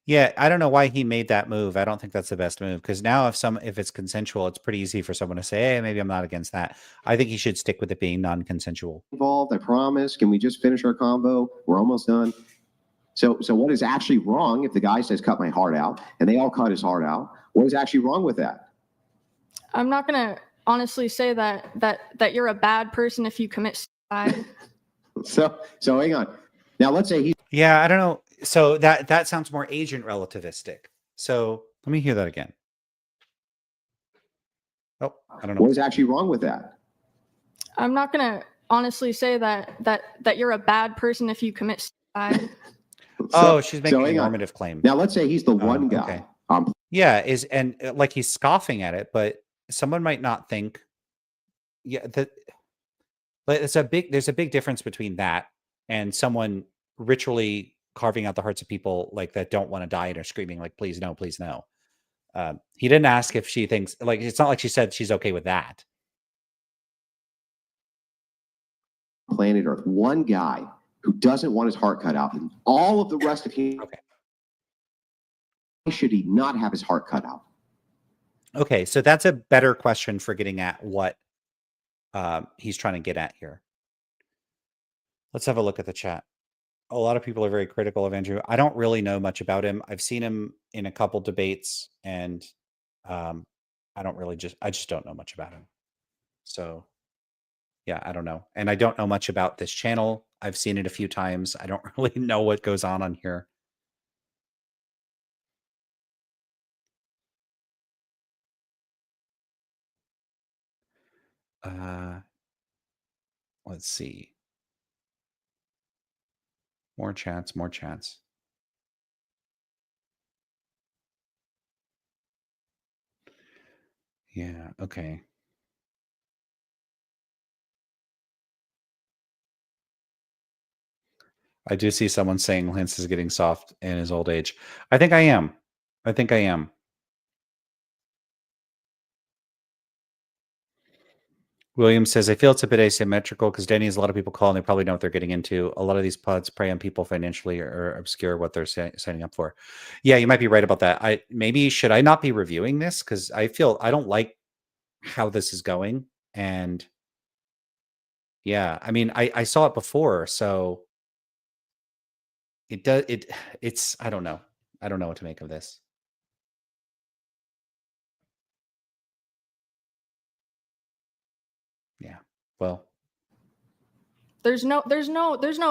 Yeah, I don't know why he made that move. I don't think that's the best move, because now if it's consensual, it's pretty easy for someone to say, hey, maybe I'm not against that. I think he should stick with it being non-consensual. Involved, I promise. Can we just finish our combo? We're almost done. So what is actually wrong if the guy says, cut my heart out, and they all cut his heart out? What is actually wrong with that? I'm not going to honestly say that you're a bad person if you commit suicide. So hang on. Now let's say he. Yeah, I don't know. So that sounds more agent relativistic. So let me hear that again. Oh, I don't know. What is actually wrong with that? I'm not going to honestly say that you're a bad person if you commit suicide. She's making a normative claim. Now let's say he's the one guy. Okay. Yeah, like he's scoffing at it, but someone might not think. Yeah, there's a big difference between that and someone ritually carving out the hearts of people like that don't want to die and are screaming like, please no, please no. He didn't ask if she thinks, like, it's not like she said she's okay with that. Planet Earth, one guy who doesn't want his heart cut out, and all of the rest of him. Okay. Why should he not have his heart cut out? Okay, so that's a better question for getting at what he's trying to get at here. Let's have a look at the chat. A lot of people are very critical of Andrew. I don't really know much about him. I've seen him in a couple debates, and I just don't know much about him. So yeah, I don't know. And I don't know much about this channel. I've seen it a few times. I don't really know what goes on here. Let's see. More chats, more chats. Yeah, okay. I do see someone saying Lance is getting soft in his old age. I think I am. I think I am. William says, I feel it's a bit asymmetrical because Denny has a lot of people call and they probably know what they're getting into. A lot of these pods prey on people financially or obscure what they're signing up for. Yeah, you might be right about that. Maybe should I not be reviewing this? Because I feel I don't like how this is going. And yeah, I mean, I saw it before, so it's I don't know. I don't know what to make of this. Yeah. Well, there's no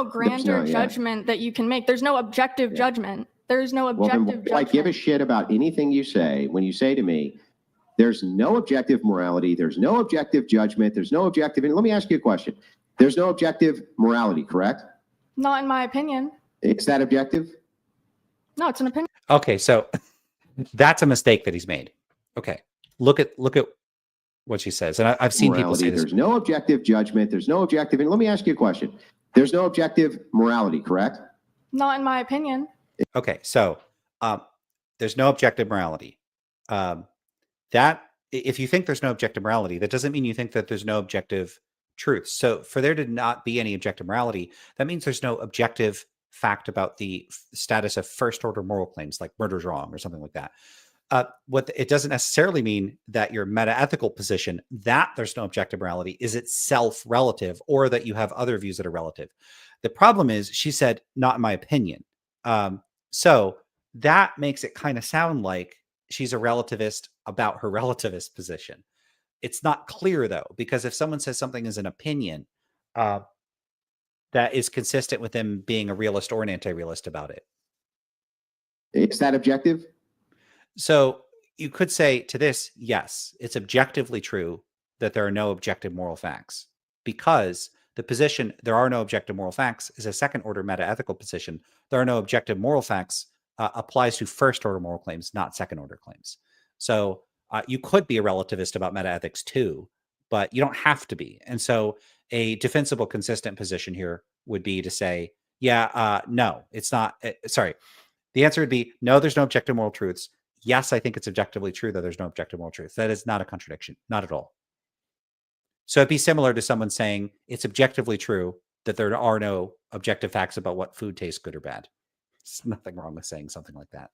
grander judgment that you can make. There's no objective judgment. There's no objective judgment. I give a shit about anything you say when you say to me, there's no objective morality, there's no objective judgment, there's no objective. And let me ask you a question. There's no objective morality, correct? Not in my opinion. Is that objective? No, it's an opinion. Okay, so that's a mistake that he's made. Okay, look at what she says, and I've seen people say this. There's no objective judgment. There's no objective. And let me ask you a question. There's no objective morality, correct? Not in my opinion. Okay, so there's no objective morality. That if you think there's no objective morality, that doesn't mean you think that there's no objective truth. So for there to not be any objective morality, that means there's no objective fact about the status of first order moral claims, like murder's wrong or something like that. It doesn't necessarily mean that your metaethical position that there's no objective morality is itself relative, or that you have other views that are relative. The problem is, she said, not in my opinion. So that makes it kind of sound like she's a relativist about her relativist position. It's not clear though, because if someone says something is an opinion, that is consistent with them being a realist or an anti-realist about it. Is that objective? So you could say to this, yes, it's objectively true that there are no objective moral facts, because the position, there are no objective moral facts, is a second order metaethical position. There are no objective moral facts applies to first order moral claims, not second order claims. So you could be a relativist about metaethics too, but you don't have to be. And so a defensible, consistent position here would be to say, yeah, no, it's not. Sorry. The answer would be, no, there's no objective moral truths. Yes, I think it's objectively true that there's no objective moral truth. That is not a contradiction, not at all. So it'd be similar to someone saying it's objectively true that there are no objective facts about what food tastes good or bad. There's nothing wrong with saying something like that.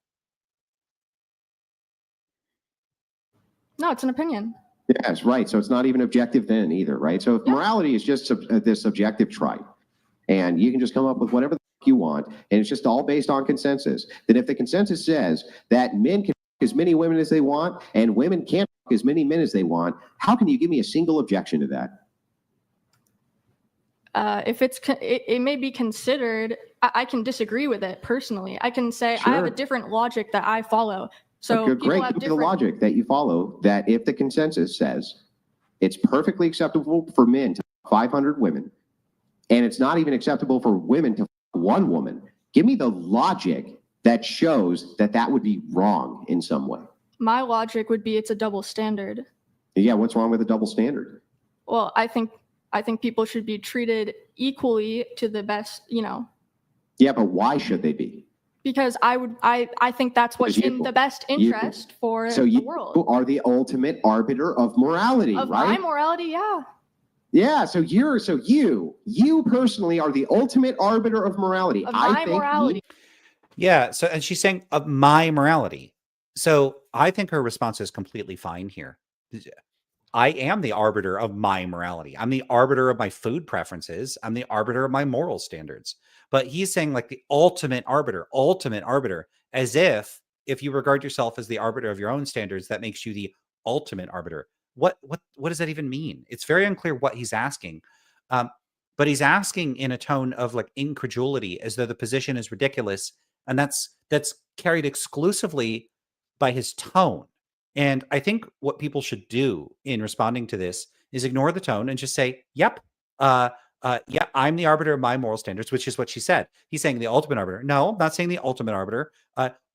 No, it's an opinion. Yes, right. So it's not even objective then either, right? So if morality is just this subjective tribe, and you can just come up with whatever the fuck you want, and it's just all based on consensus, then if the consensus says that men can fuck as many women as they want and women can't fuck as many men as they want, how can you give me a single objection to that? If it may be considered, I can disagree with it personally. I can say I have a different logic that I follow. So okay, great. Give me the logic that you follow, that if the consensus says it's perfectly acceptable for men to 500 women, and it's not even acceptable for women to one woman, give me the logic that shows that that would be wrong in some way. My logic would be it's a double standard. Yeah, what's wrong with a double standard? Well, I think people should be treated equally to the best, Yeah, but why should they be? Because I think that's what's in the best interest for the world. So you are the ultimate arbiter of morality, right? Of my morality, yeah. Yeah, so you personally are the ultimate arbiter of morality. Of my morality. Yeah, so, and she's saying of my morality. So I think her response is completely fine here. I am the arbiter of my morality. I'm the arbiter of my food preferences. I'm the arbiter of my moral standards. But he's saying like the ultimate arbiter, as if you regard yourself as the arbiter of your own standards, that makes you the ultimate arbiter. What does that even mean? It's very unclear what he's asking. But he's asking in a tone of like incredulity, as though the position is ridiculous. And that's carried exclusively by his tone. And I think what people should do in responding to this is ignore the tone and just say, yep, yeah, I'm the arbiter of my moral standards, which is what she said. He's saying the ultimate arbiter. No, I'm not saying the ultimate arbiter.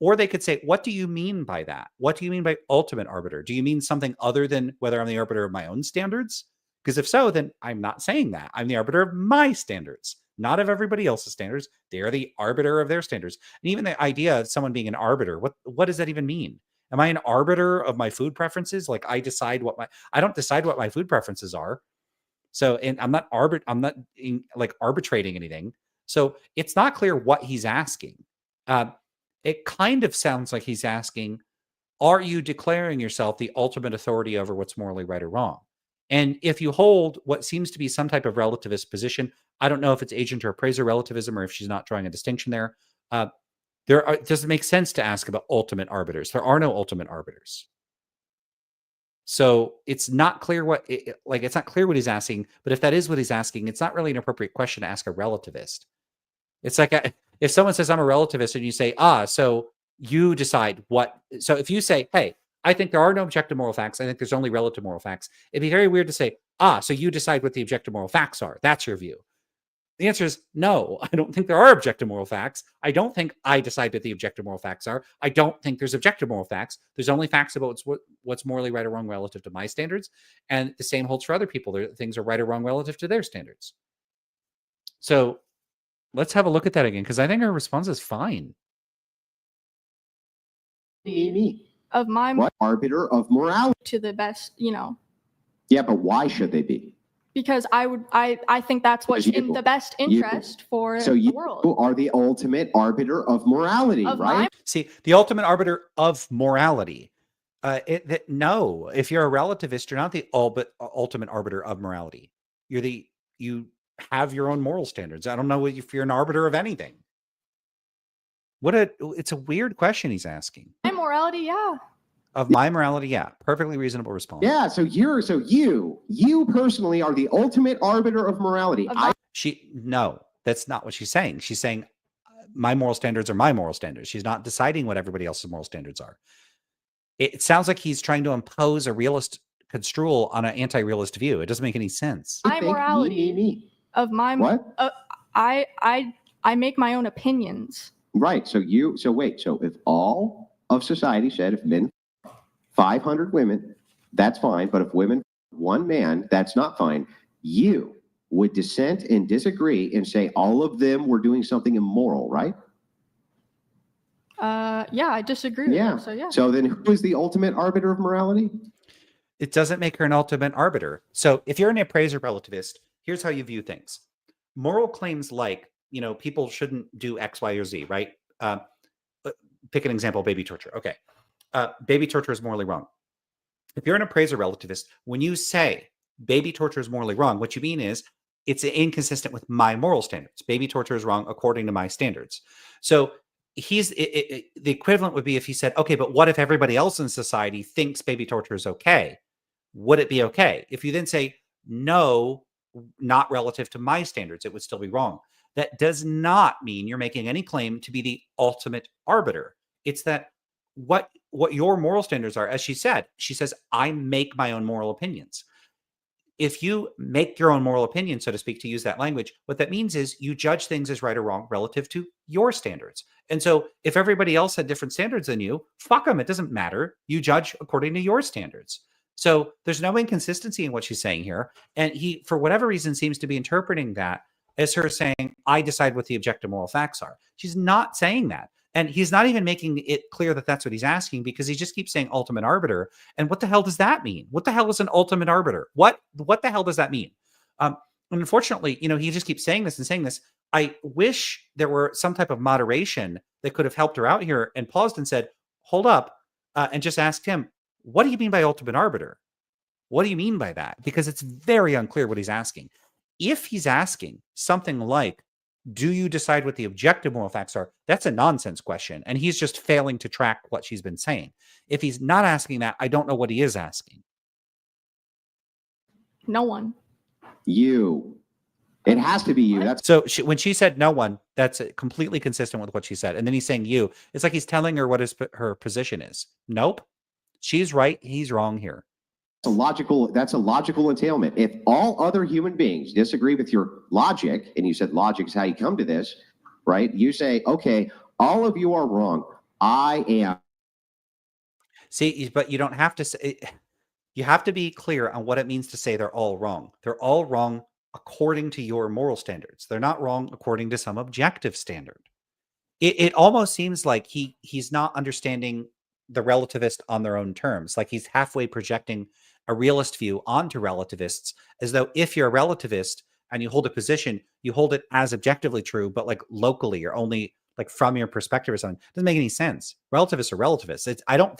Or they could say, what do you mean by that? What do you mean by ultimate arbiter? Do you mean something other than whether I'm the arbiter of my own standards? Because if so, then I'm not saying that. I'm the arbiter of my standards, not of everybody else's standards. They are the arbiter of their standards. And even the idea of someone being an arbiter, what does that even mean? Am I an arbiter of my food preferences? Like I don't decide what my food preferences are. So, and I'm not arbitrating anything. So it's not clear what he's asking. It kind of sounds like he's asking, are you declaring yourself the ultimate authority over what's morally right or wrong? And if you hold what seems to be some type of relativist position, I don't know if it's agent or appraiser relativism or if she's not drawing a distinction there. It doesn't make sense to ask about ultimate arbiters. There are no ultimate arbiters. So it's not clear it's not clear what he's asking, but if that is what he's asking, it's not really an appropriate question to ask a relativist. It's like if someone says, I'm a relativist, and you say, so you decide what. So if you say, hey, I think there are no objective moral facts, I think there's only relative moral facts, it'd be very weird to say, so you decide what the objective moral facts are. That's your view. The answer is no, I don't think there are objective moral facts. I don't think I decide what the objective moral facts are. I don't think there's objective moral facts. There's only facts about what's morally right or wrong relative to my standards. And the same holds for other people. Things are right or wrong relative to their standards. So let's have a look at that again, because I think our response is fine. Of my what arbiter of morality to the best, Yeah, but why should they be? Because I think that's what's in the best interest for the world. So you are the ultimate arbiter of morality, right? See, the ultimate arbiter of morality. No, if you're a relativist, you're not the ultimate arbiter of morality. You have your own moral standards. I don't know if you're an arbiter of anything. It's a weird question he's asking. My morality, yeah. Of my morality, yeah. Perfectly reasonable response. Yeah, so you personally are the ultimate arbiter of morality. No, that's not what she's saying. She's saying my moral standards are my moral standards. She's not deciding what everybody else's moral standards are. It sounds like he's trying to impose a realist construal on an anti-realist view. It doesn't make any sense. My morality of my what? I make my own opinions. Right. So if all of society said if men 500 women, that's fine. But if women, one man, that's not fine. You would dissent and disagree and say all of them were doing something immoral, right? Yeah, I disagree with you. So yeah. So then who is the ultimate arbiter of morality? It doesn't make her an ultimate arbiter. So if you're an appraiser relativist, here's how you view things. Moral claims like, people shouldn't do X, Y, or Z, right? Pick an example, baby torture. Okay. Baby torture is morally wrong. If you're an appraiser relativist, when you say baby torture is morally wrong, what you mean is it's inconsistent with my moral standards. Baby torture is wrong according to my standards. So the equivalent would be if he said, okay, but what if everybody else in society thinks baby torture is okay? Would it be okay? If you then say, no, not relative to my standards, it would still be wrong. That does not mean you're making any claim to be the ultimate arbiter. It's that what your moral standards are, as she says, I make my own moral opinions. If you make your own moral opinion, so to speak, to use that language, what that means is you judge things as right or wrong relative to your standards. And so if everybody else had different standards than you, fuck them. It doesn't matter. You judge according to your standards. So there's no inconsistency in what she's saying here. And he, for whatever reason, seems to be interpreting that as her saying, I decide what the objective moral facts are. She's not saying that. And he's not even making it clear that that's what he's asking, because he just keeps saying ultimate arbiter. And what the hell does that mean? What the hell is an ultimate arbiter? What the hell does that mean? And unfortunately, he just keeps saying this and saying this. I wish there were some type of moderation that could have helped her out here and paused and said, hold up, and just asked him, what do you mean by ultimate arbiter? What do you mean by that? Because it's very unclear what he's asking. If he's asking something like, do you decide what the objective moral facts are? That's a nonsense question. And he's just failing to track what she's been saying. If he's not asking that, I don't know what he is asking. No one. You. It has to be you. That's so when she said no one, that's completely consistent with what she said. And then he's saying you. It's like he's telling her what her position is. Nope. She's right. He's wrong here. That's a logical entailment. If all other human beings disagree with your logic, and you said logic is how you come to this, right? You say, okay, all of you are wrong. I am. See, but you don't have to say, you have to be clear on what it means to say they're all wrong. They're all wrong according to your moral standards. They're not wrong according to some objective standard. It almost seems like he's not understanding the relativist on their own terms. Like he's halfway projecting a realist view onto relativists, as though if you're a relativist and you hold a position, you hold it as objectively true, but like locally or only like from your perspective or something. Doesn't make any sense. Relativists are relativists. I don't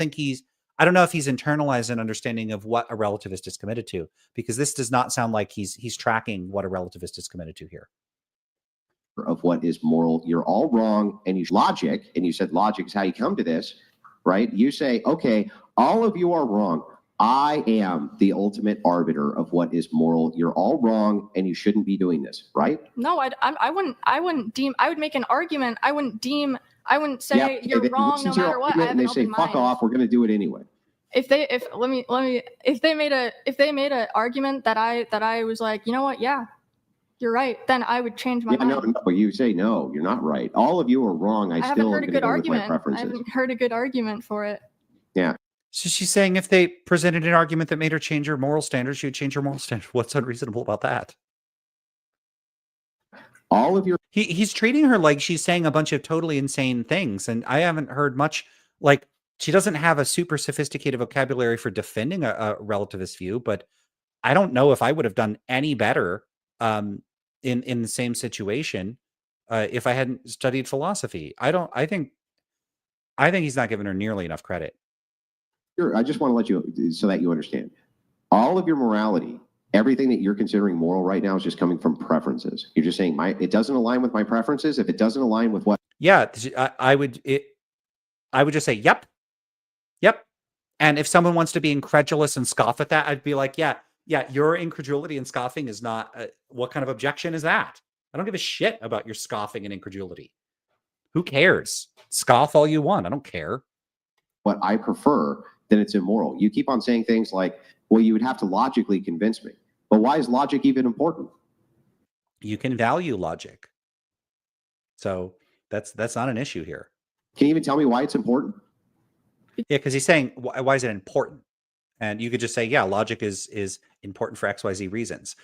know if he's internalized an understanding of what a relativist is committed to, because this does not sound like he's tracking what a relativist is committed to here. Of what is moral. You're all wrong, and you logic, and you said logic is how you come to this, right? You say, okay, all of you are wrong. I am the ultimate arbiter of what is moral. You're all wrong, and you shouldn't be doing this, right? No, I wouldn't deem. I would make an argument. I wouldn't say you're wrong no matter what. And they say, fuck off. We're going to do it anyway. If they made an argument that I was like, you know what, yeah, you're right, then I would change my mind. No, but you say no, you're not right. All of you are wrong. I still am going to go with my preferences. I haven't heard a good argument for it. Yeah. So she's saying if they presented an argument that made her change her moral standards, she would change her moral standards. What's unreasonable about that? All of your he's treating her like she's saying a bunch of totally insane things, and I haven't heard much. Like, she doesn't have a super sophisticated vocabulary for defending a relativist view, but I don't know if I would have done any better in the same situation if I hadn't studied philosophy. I think he's not giving her nearly enough credit. I just want to let you, so that you understand, all of your morality, everything that you're considering moral right now is just coming from preferences. You're just saying it doesn't align with my preferences. If it doesn't align with what, yeah, I would just say yep. And if someone wants to be incredulous and scoff at that, I'd be like, yeah, your incredulity and scoffing is not what kind of objection is that? I don't give a shit about your scoffing and incredulity. Who cares? Scoff all you want. I don't care. What I prefer, then it's immoral. You keep on saying things like, well, you would have to logically convince me. But why is logic even important? You can value logic. So that's not an issue here. Can you even tell me why it's important? Yeah, because he's saying, why is it important? And you could just say, yeah, logic is important for XYZ reasons.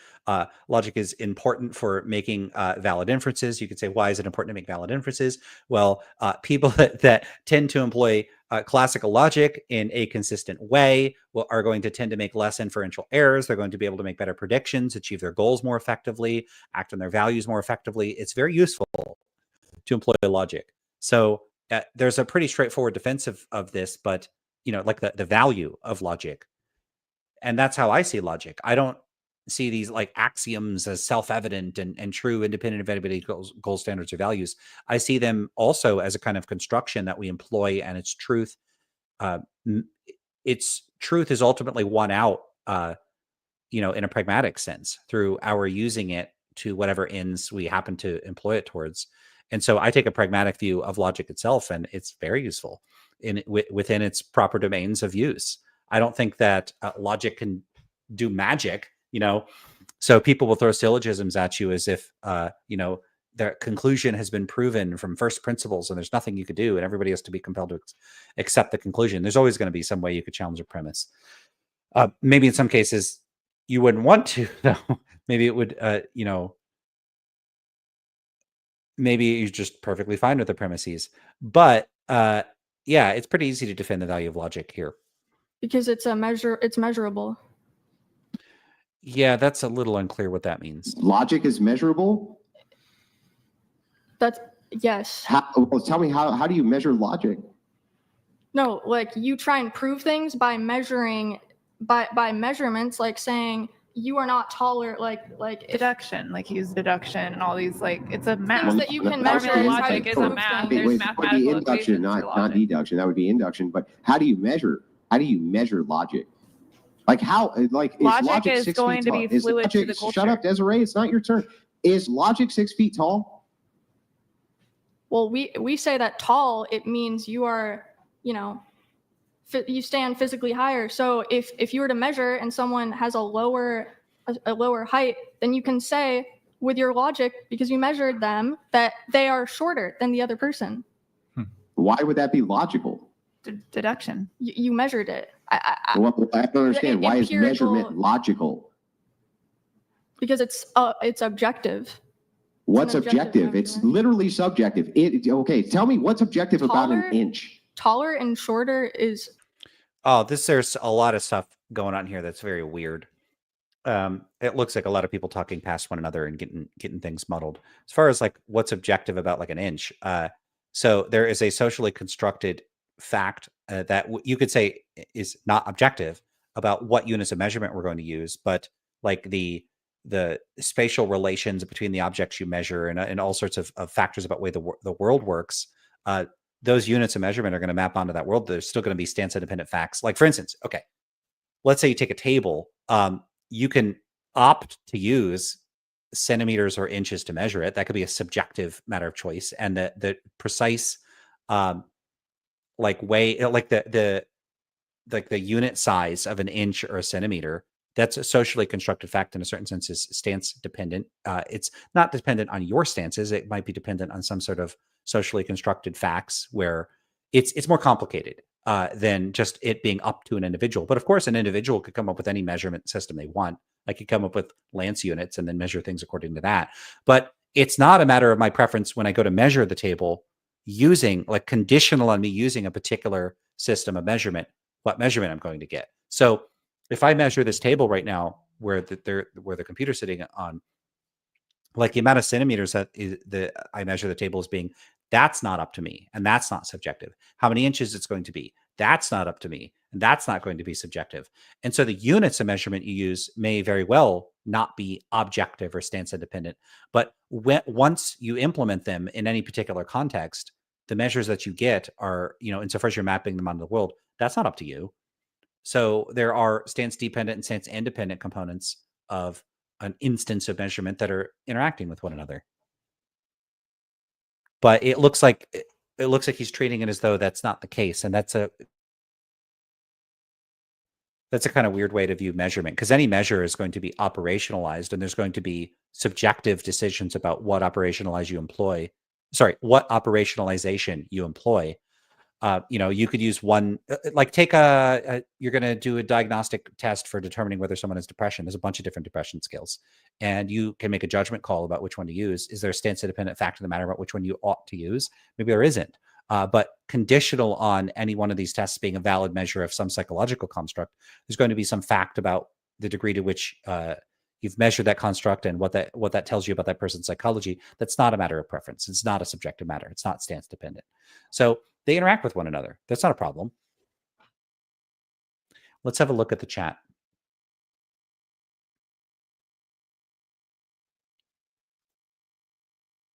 Logic is important for making valid inferences. You could say, why is it important to make valid inferences? Well, people that tend to employ classical logic in a consistent way are going to tend to make less inferential errors. They're going to be able to make better predictions, achieve their goals more effectively, act on their values more effectively. It's very useful to employ logic. So there's a pretty straightforward defense of this, but like the value of logic. And that's how I see logic. I don't see these like axioms as self-evident and true, independent of anybody's goal standards or values. I see them also as a kind of construction that we employ, and its truth is ultimately won out, in a pragmatic sense through our using it to whatever ends we happen to employ it towards. And so I take a pragmatic view of logic itself, and it's very useful within its proper domains of use. I don't think that logic can do magic, so people will throw syllogisms at you as if, their conclusion has been proven from first principles and there's nothing you could do, and everybody has to be compelled to accept the conclusion. There's always going to be some way you could challenge a premise. Maybe in some cases you wouldn't want to, though. Maybe it would, maybe you're just perfectly fine with the premises. But yeah, it's pretty easy to defend the value of logic here. Because it's measurable. Yeah, that's a little unclear what that means. Logic is measurable? Yes. Well, tell me, how do you measure logic? No, like you try and prove things by measuring, by measurements, like saying you are not taller, like deduction, like use deduction and all these, like it's a math things that you can measure. Logic is a math. There's mathematical be induction, not deduction. That would be induction. But how do you measure? How do you measure logic? Like how? Like logic is going to be fluid to the culture. Shut up, Desiree. It's not your turn. Is logic 6 feet tall? Well, we say that tall, it means you are, you stand physically higher. So if you were to measure and someone has a lower height, then you can say with your logic, because you measured them, that they are shorter than the other person. Why would that be logical? Deduction. You measured it. I don't understand. Why is measurement logical? Because it's objective. What's objective? It's literally subjective. Okay, tell me what's objective about an inch. Taller and shorter is. Oh, there's a lot of stuff going on here that's very weird. It looks like a lot of people talking past one another and getting things muddled. As far as like what's objective about like an inch, so there is a socially constructed fact that you could say is not objective about what units of measurement we're going to use, but like the spatial relations between the objects you measure and all sorts of factors about the way the world works. Those units of measurement are going to map onto that world. There's still going to be stance independent facts. Like for instance, okay, let's say you take a table. You can opt to use centimeters or inches to measure it. That could be a subjective matter of choice, and the precise like way, like the unit size of an inch or a centimeter, that's a socially constructed fact in a certain sense, is stance dependent. It's not dependent on your stances. It might be dependent on some sort of socially constructed facts where it's more complicated than just it being up to an individual. But of course, an individual could come up with any measurement system they want. I could come up with lance units and then measure things according to that. But it's not a matter of my preference when I go to measure the table using, like, conditional on me using a particular system of measurement, what measurement I'm going to get. So if I measure this table right now where the computer's sitting on, like the amount of centimeters that I measure the table as being, that's not up to me, and that's not subjective. How many inches it's going to be, that's not up to me, and that's not going to be subjective. And so the units of measurement you use may very well not be objective or stance independent. But once you implement them in any particular context, the measures that you get are, insofar as you're mapping them onto the world, that's not up to you. So there are stance dependent and stance independent components of an instance of measurement that are interacting with one another. But it looks like he's treating it as though that's not the case, and that's a kind of weird way to view measurement, because any measure is going to be operationalized, and there's going to be subjective decisions about what operationalization you employ. You could use one, like take you're going to do a diagnostic test for determining whether someone has depression. There's a bunch of different depression scales, and you can make a judgment call about which one to use. Is there a stance independent fact in the matter about which one you ought to use? Maybe there isn't. But conditional on any one of these tests being a valid measure of some psychological construct, there's going to be some fact about the degree to which you've measured that construct and what that tells you about that person's psychology. That's not a matter of preference. It's not a subjective matter. It's not stance dependent. So they interact with one another. That's not a problem. Let's have a look at the chat.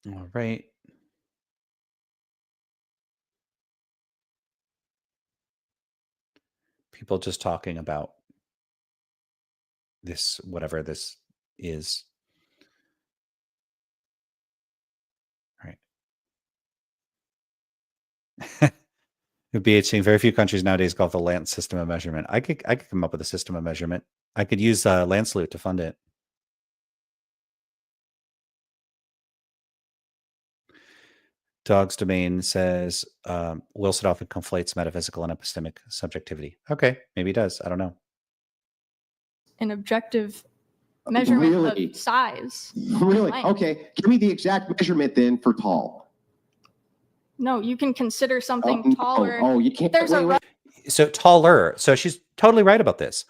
All right. People just talking about this, whatever this is. All right. BH saying very few countries nowadays call it the Lance system of measurement. I could come up with a system of measurement. I could use Lance Loot to fund it. Dog's Domain says Wilson often conflates metaphysical and epistemic subjectivity. Okay, maybe he does. I don't know. An objective measurement of size. Really? Okay. Give me the exact measurement then for tall. No, you can consider something taller. Oh, you can't. So taller. So she's totally right about this.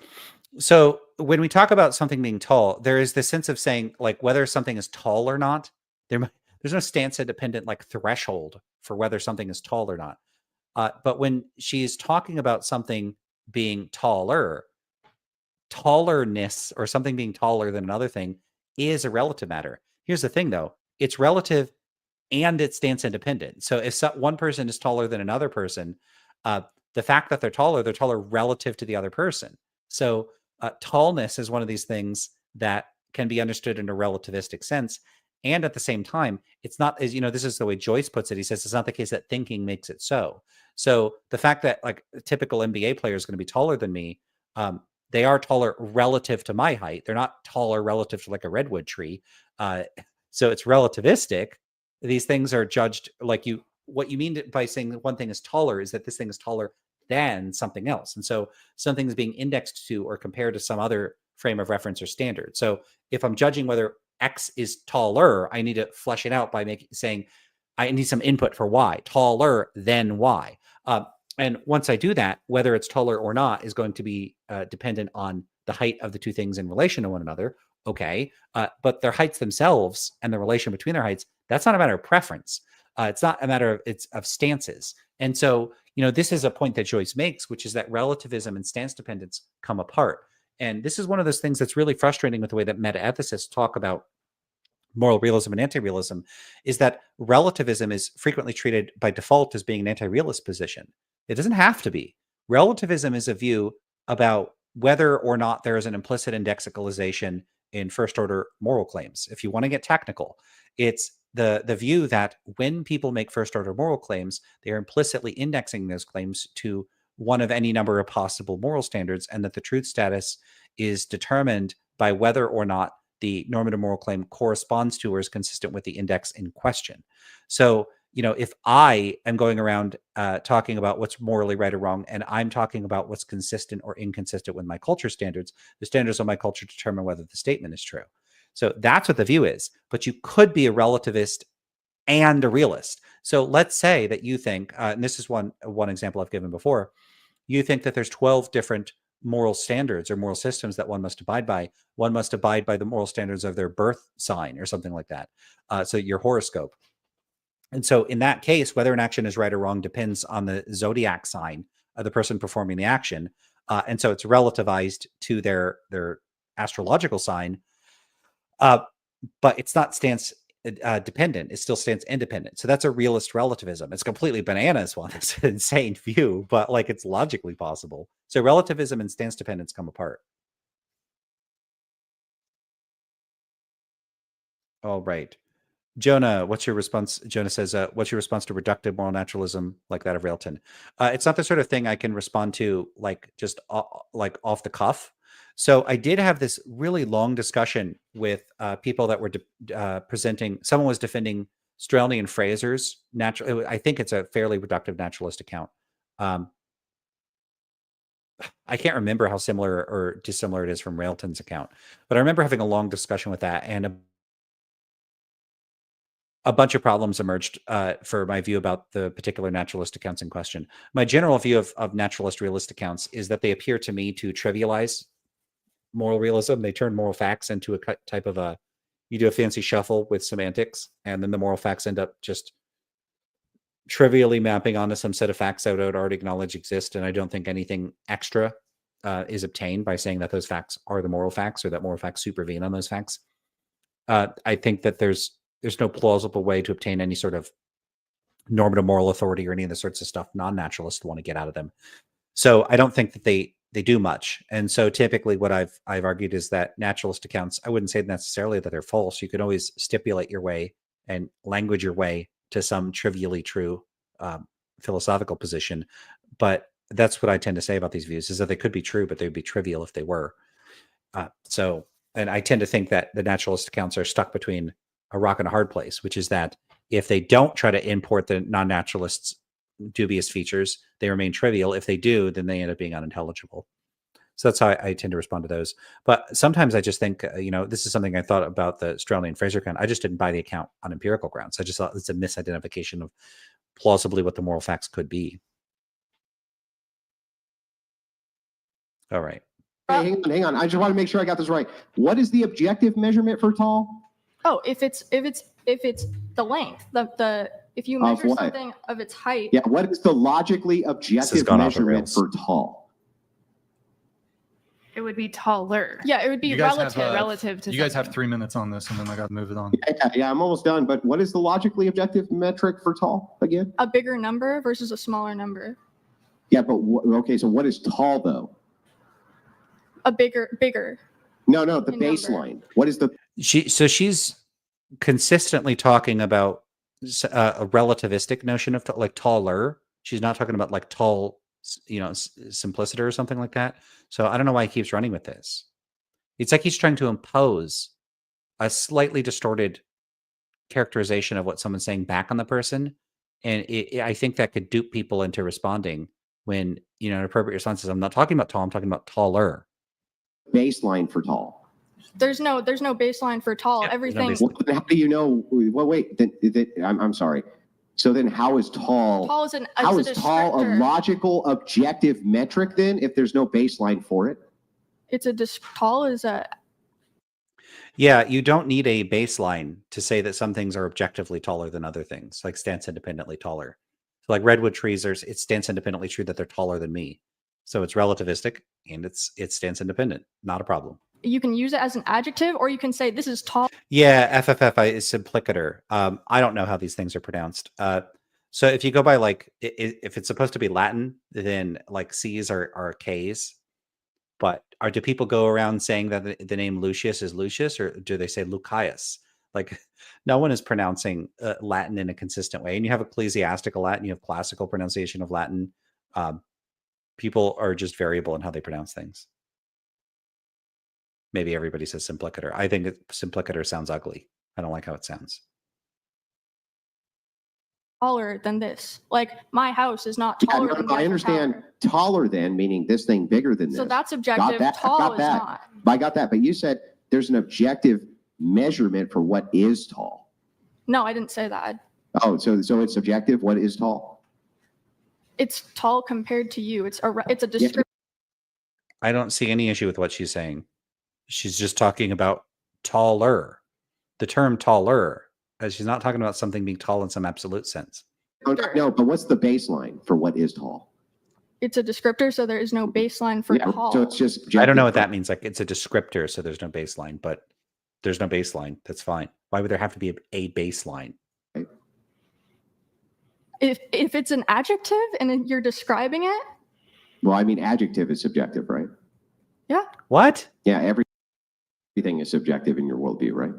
So when we talk about something being tall, there is this sense of saying, like, whether something is tall or not. There's no stance independent like threshold for whether something is tall or not. But when she's talking about something being taller, tallerness or something being taller than another thing is a relative matter. Here's the thing, though. It's relative and it's stance independent. So if one person is taller than another person, the fact that they're taller relative to the other person. So tallness is one of these things that can be understood in a relativistic sense. And at the same time, it's not, as this is the way Joyce puts it. He says it's not the case that thinking makes it so. So the fact that like a typical NBA player is going to be taller than me, they are taller relative to my height. They're not taller relative to like a redwood tree. So it's relativistic. These things are judged like what you mean by saying that one thing is taller is that this thing is taller than something else. And so something is being indexed to or compared to some other frame of reference or standard. So if I'm judging whether X is taller, I need to flesh it out by saying I need some input for Y, taller than Y. And once I do that, whether it's taller or not is going to be dependent on the height of the two things in relation to one another. Okay. But their heights themselves and the relation between their heights, that's not a matter of preference. It's not a matter of stances. And so, this is a point that Joyce makes, which is that relativism and stance dependence come apart. And this is one of those things that's really frustrating with the way that metaethicists talk about moral realism and anti-realism, is that relativism is frequently treated by default as being an anti-realist position. It doesn't have to be. Relativism is a view about whether or not there is an implicit indexicalization in first-order moral claims. If you want to get technical, it's the view that when people make first-order moral claims, they are implicitly indexing those claims to one of any number of possible moral standards, and that the truth status is determined by whether or not the normative moral claim corresponds to or is consistent with the index in question. So, if I am going around talking about what's morally right or wrong, and I'm talking about what's consistent or inconsistent with my culture standards, the standards of my culture determine whether the statement is true. So that's what the view is. But you could be a relativist and a realist. So let's say that you think, and this is one example I've given before, you think that there's 12 different moral standards or moral systems that one must abide by. One must abide by the moral standards of their birth sign or something like that. So your horoscope. And so in that case, whether an action is right or wrong depends on the zodiac sign of the person performing the action. And so it's relativized to their astrological sign. But it's not stance dependent. It still stands independent. So that's a realist relativism. It's completely bananas one. It's an insane view, but like it's logically possible. So relativism and stance dependence come apart. All right. Jonah, what's your response? Jonah says, what's your response to reductive moral naturalism like that of Railton? It's not the sort of thing I can respond to like just like off the cuff. So I did have this really long discussion with people that were presenting. Someone was defending Strelny and Fraser's natural. I think it's a fairly reductive naturalist account. I can't remember how similar or dissimilar it is from Railton's account, but I remember having a long discussion with that, and a bunch of problems emerged for my view about the particular naturalist accounts in question. My general view of naturalist realist accounts is that they appear to me to trivialize moral realism. They turn moral facts into a type of you do a fancy shuffle with semantics, and then the moral facts end up just trivially mapping onto some set of facts that I would already acknowledge exist. And I don't think anything extra is obtained by saying that those facts are the moral facts or that moral facts supervene on those facts. I think that there's no plausible way to obtain any sort of normative moral authority or any of the sorts of stuff non-naturalists want to get out of them. So I don't think that they do much. And so typically what I've argued is that naturalist accounts, I wouldn't say necessarily that they're false. You can always stipulate your way and language your way to some trivially true philosophical position. But that's what I tend to say about these views, is that they could be true, but they'd be trivial if they were. And I tend to think that the naturalist accounts are stuck between a rock and a hard place, which is that if they don't try to import the non-naturalists' dubious features, they remain trivial. If they do, then they end up being unintelligible. So that's how I tend to respond to those. But sometimes I just think, this is something I thought about the Strelny and Fraser account. I just didn't buy the account on empirical grounds. I just thought it's a misidentification of plausibly what the moral facts could be. All right. Hey, hang on. I just want to make sure I got this right. What is the objective measurement for tall? Oh, if it's the length, if you measure something of its height. Yeah, what is the logically objective measurement for tall? It would be taller. Yeah, it would be relative to. You guys have 3 minutes on this, and then I got to move it on. Yeah, I'm almost done. But what is the logically objective metric for tall again? A bigger number versus a smaller number. Yeah, but okay. So what is tall though? A bigger. No, the baseline. Number. What is the? She's consistently talking about a relativistic notion of like taller. She's not talking about like tall, simpliciter or something like that. So I don't know why he keeps running with this. It's like he's trying to impose a slightly distorted characterization of what someone's saying back on the person. And I think that could dupe people into responding when, an appropriate response is, I'm not talking about tall, I'm talking about taller. Baseline for tall. There's no baseline for tall. Everything. Well, how do you know? Well, wait. I'm sorry. So then, how is tall? Tall is tall a logical, objective metric? Then, if there's no baseline for it, tall is a. Yeah, you don't need a baseline to say that some things are objectively taller than other things, like stance independently taller. So like redwood trees, it stands independently true that they're taller than me. So it's relativistic and it stands independent. Not a problem. You can use it as an adjective, or you can say this is tall. Yeah, FFF is simplicator. I don't know how these things are pronounced. So if you go by like, if it's supposed to be Latin, then like C's are K's. But do people go around saying that the name Lucius is Lucius, or do they say Lucius? Like, no one is pronouncing Latin in a consistent way. And you have ecclesiastical Latin, you have classical pronunciation of Latin. People are just variable in how they pronounce things. Maybe everybody says simplicator. I think simplicator sounds ugly. I don't like how it sounds. Taller than this. Like, my house is not taller than I understand Tower. Taller than, meaning this thing bigger than this. So that's objective. Tall is not. I got that. But you said there's an objective measurement for what is tall. No, I didn't say that. Oh, so it's subjective. What is tall? It's tall compared to you. It's a description. I don't see any issue with what she's saying. She's just talking about taller. The term taller. She's not talking about something being tall in some absolute sense. No, but what's the baseline for what is tall? It's a descriptor, so there is no baseline for tall. So it's just. I don't know what that means. Like, it's a descriptor, so there's no baseline, but there's no baseline. That's fine. Why would there have to be a baseline? If it's an adjective and you're describing it. Well, I mean, adjective is subjective, right? Yeah. What? Yeah, everything is subjective in your worldview, right?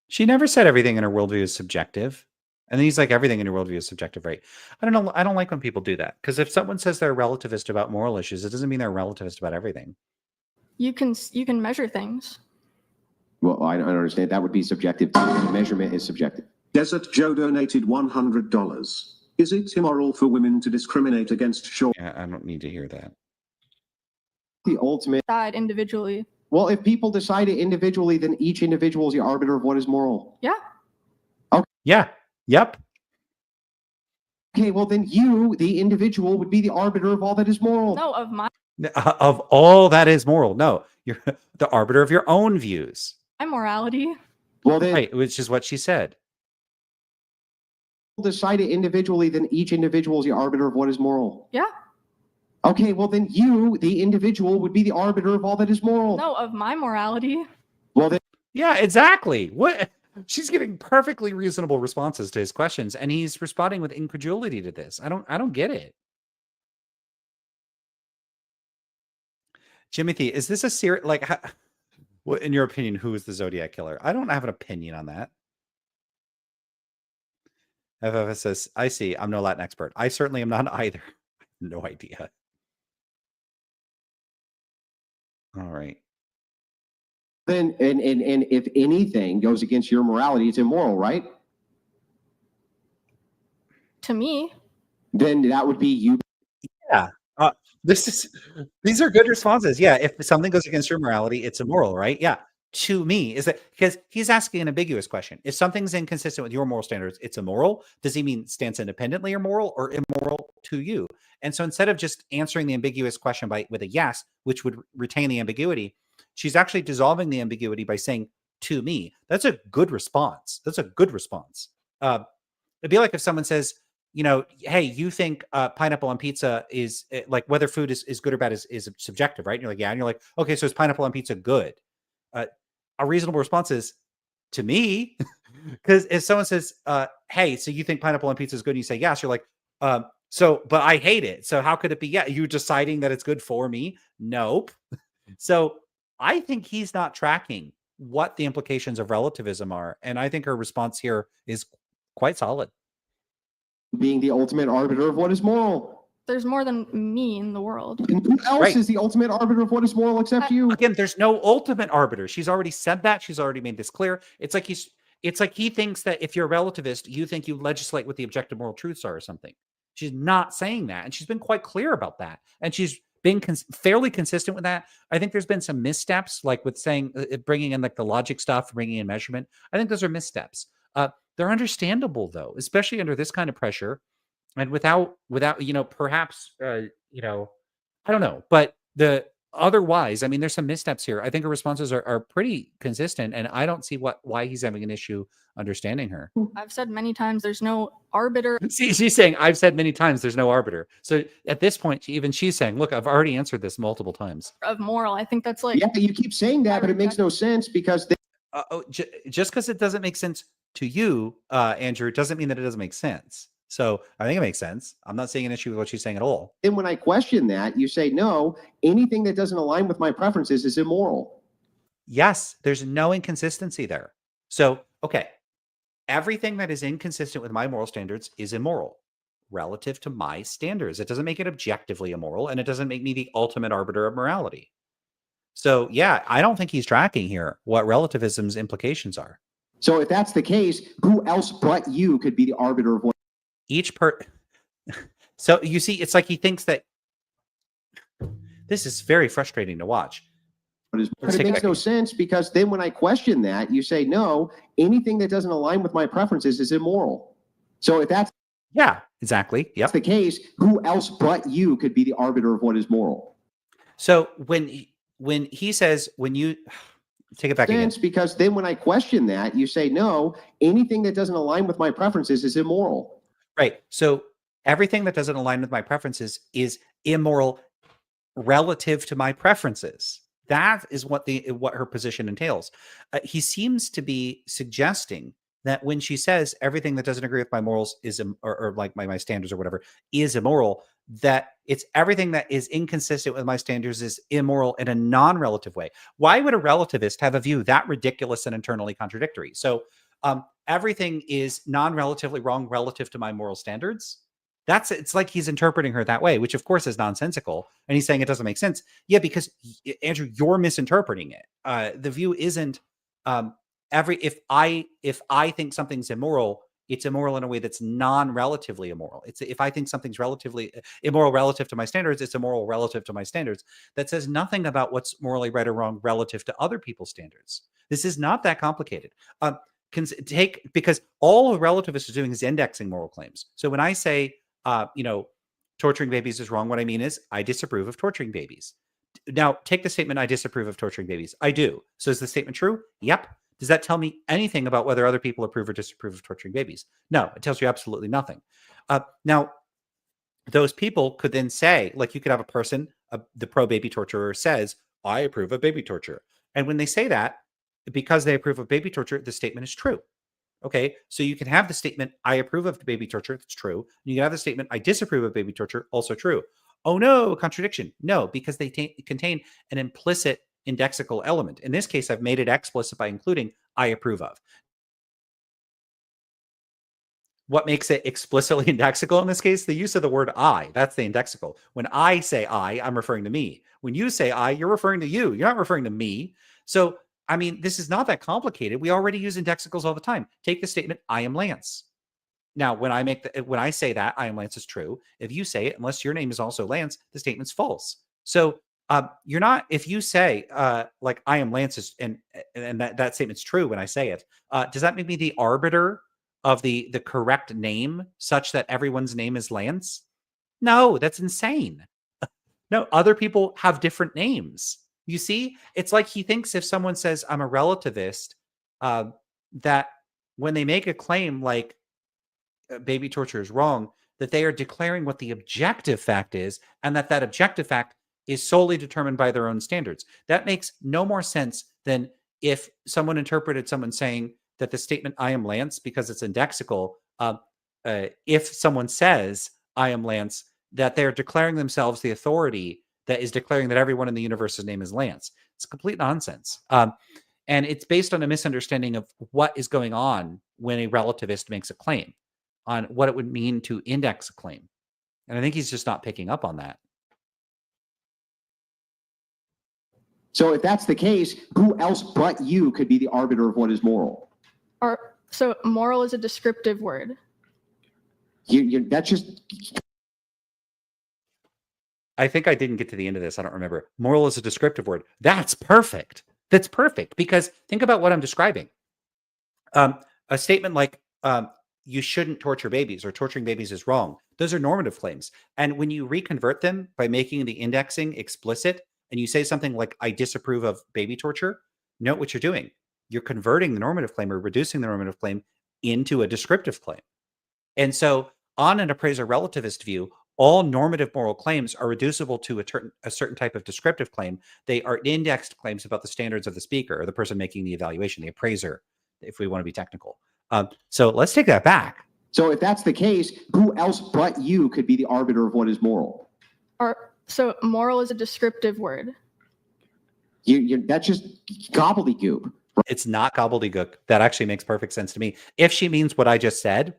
She never said everything in her worldview is subjective. And then he's like, everything in your worldview is subjective, right? I don't know. I don't like when people do that. Because if someone says they're a relativist about moral issues, it doesn't mean they're a relativist about everything. You can measure things. Well, I don't understand. That would be subjective too. The measurement is subjective. Desert Joe donated $100. Is it immoral for women to discriminate against short? Yeah, I don't need to hear that. The ultimate. Decide individually. Well, if people decide it individually, then each individual is the arbiter of what is moral. Yeah. Okay. Yeah. Yep. Okay, well then you, the individual, would be the arbiter of all that is moral. No, of all that is moral. No, you're the arbiter of your own views. My morality. Well then, right, which is what she said. Decide it individually, then each individual is the arbiter of what is moral. Yeah. Okay, well then you, the individual, would be the arbiter of all that is moral. No, of my morality. Well then. Yeah, exactly. What? She's giving perfectly reasonable responses to his questions, and he's responding with incredulity to this. I don't get it. Jimothy, is this a serious, like, what, in your opinion, who is the Zodiac killer? I don't have an opinion on that. FFS says, I see. I'm no Latin expert. I certainly am not either. No idea. All right. Then, and if anything goes against your morality, it's immoral, right? To me. Then that would be you. Yeah. These are good responses. Yeah. If something goes against your morality, it's immoral, right? Yeah. To me, is that because he's asking an ambiguous question. If something's inconsistent with your moral standards, it's immoral. Does he mean stands independently immoral or immoral to you? And so instead of just answering the ambiguous question with a yes, which would retain the ambiguity, she's actually dissolving the ambiguity by saying to me. That's a good response. That's a good response. It'd be like if someone says, hey, you think pineapple on pizza is like whether food is good or bad is subjective, right? And you're like, yeah. And you're like, okay, so is pineapple on pizza good? A reasonable response is to me, because if someone says, hey, so you think pineapple on pizza is good? And you say, yes. You're like, but I hate it. So how could it be? Yeah. You deciding that it's good for me? Nope. So I think he's not tracking what the implications of relativism are. And I think her response here is quite solid. Being the ultimate arbiter of what is moral. There's more than me in the world. And who else is the ultimate arbiter of what is moral except you? Again, there's no ultimate arbiter. She's already said that. She's already made this clear. It's like he thinks that if you're a relativist, you think you legislate what the objective moral truths are or something. She's not saying that. And she's been quite clear about that. And she's been fairly consistent with that. I think there's been some missteps, like with saying, bringing in like the logic stuff, bringing in measurement. I think those are missteps. They're understandable though, especially under this kind of pressure. And without, perhaps, I don't know, but otherwise, I mean, there's some missteps here. I think her responses are pretty consistent, and I don't see why he's having an issue understanding her. I've said many times there's no arbiter. See, she's saying, I've said many times there's no arbiter. So at this point, even she's saying, look, I've already answered this multiple times. Of moral. I think that's like... Yeah, you keep saying that, but it makes no sense because... Just because it doesn't make sense to you, Andrew, it doesn't mean that it doesn't make sense. So I think it makes sense. I'm not seeing an issue with what she's saying at all. And when I question that, you say, no, anything that doesn't align with my preferences is immoral. Yes, there's no inconsistency there. So, okay, everything that is inconsistent with my moral standards is immoral relative to my standards. It doesn't make it objectively immoral, and it doesn't make me the ultimate arbiter of morality. So, yeah, I don't think he's tracking here what relativism's implications are. So if that's the case, who else but you could be the arbiter of what? So you see, it's like he thinks that this is very frustrating to watch. But it makes no sense because then when I question that, you say, no, anything that doesn't align with my preferences is immoral. So if that's exactly. Yep. the case, who else but you could be the arbiter of what is moral? So when he says, when you take it back again, because then when I question that, you say, no, anything that doesn't align with my preferences is immoral. Right. So everything that doesn't align with my preferences is immoral relative to my preferences. That is what her position entails. He seems to be suggesting that when she says everything that doesn't agree with my morals is, or like my standards or whatever, is immoral, that it's everything that is inconsistent with my standards is immoral in a non-relative way. Why would a relativist have a view that ridiculous and internally contradictory? So everything is non-relatively wrong relative to my moral standards. It's like he's interpreting her that way, which of course is nonsensical. And he's saying it doesn't make sense. Yeah, because Andrew, you're misinterpreting it. The view isn't if I think something's immoral, it's immoral in a way that's non-relatively immoral. It's if I think something's relatively immoral relative to my standards, it's immoral relative to my standards. That says nothing about what's morally right or wrong relative to other people's standards. This is not that complicated. Because all a relativist is doing is indexing moral claims. So when I say, torturing babies is wrong, what I mean is I disapprove of torturing babies. Now, take the statement, I disapprove of torturing babies. I do. So is the statement true? Yep. Does that tell me anything about whether other people approve or disapprove of torturing babies? No, it tells you absolutely nothing. Now, those people could then say, like you could have a person, the pro-baby torturer says, I approve of baby torture. And when they say that, because they approve of baby torture, the statement is true. Okay, so you can have the statement, I approve of baby torture, that's true. And you can have the statement, I disapprove of baby torture, also true. Oh no, contradiction. No, because they contain an implicit indexical element. In this case, I've made it explicit by including I approve of. What makes it explicitly indexical in this case? The use of the word I. That's the indexical. When I say I'm referring to me. When you say you're referring to you. You're not referring to me. So, I mean, this is not that complicated. We already use indexicals all the time. Take the statement, I am Lance. Now, when I say that I am Lance is true, if you say it, unless your name is also Lance, the statement's false. So you're not, if you say like I am Lance is, and that statement's true when I say it, does that make me the arbiter of the correct name such that everyone's name is Lance? No, that's insane. No, other people have different names. You see, it's like he thinks if someone says I'm a relativist, that when they make a claim like baby torture is wrong, that they are declaring what the objective fact is, and that objective fact is solely determined by their own standards. That makes no more sense than if someone interpreted someone saying that the statement I am Lance, because it's indexical, if someone says I am Lance, that they're declaring themselves the authority that is declaring that everyone in the universe's name is Lance. It's complete nonsense. And it's based on a misunderstanding of what is going on when a relativist makes a claim, on what it would mean to index a claim. And I think he's just not picking up on that. So if that's the case, who else but you could be the arbiter of what is moral? So moral is a descriptive word. That's just... I think I didn't get to the end of this. I don't remember. Moral is a descriptive word. That's perfect. That's perfect, because think about what I'm describing. A statement like, you shouldn't torture babies, or torturing babies is wrong. Those are normative claims. And when you reconvert them by making the indexing explicit, and you say something like, I disapprove of baby torture, note what you're doing. You're converting the normative claim, or reducing the normative claim into a descriptive claim. And so on an appraiser relativist view, all normative moral claims are reducible to a certain type of descriptive claim. They are indexed claims about the standards of the speaker, or the person making the evaluation, the appraiser, if we want to be technical. So let's take that back. So if that's the case, who else but you could be the arbiter of what is moral? So moral is a descriptive word. That's just gobbledygook. It's not gobbledygook. That actually makes perfect sense to me. If she means what I just said,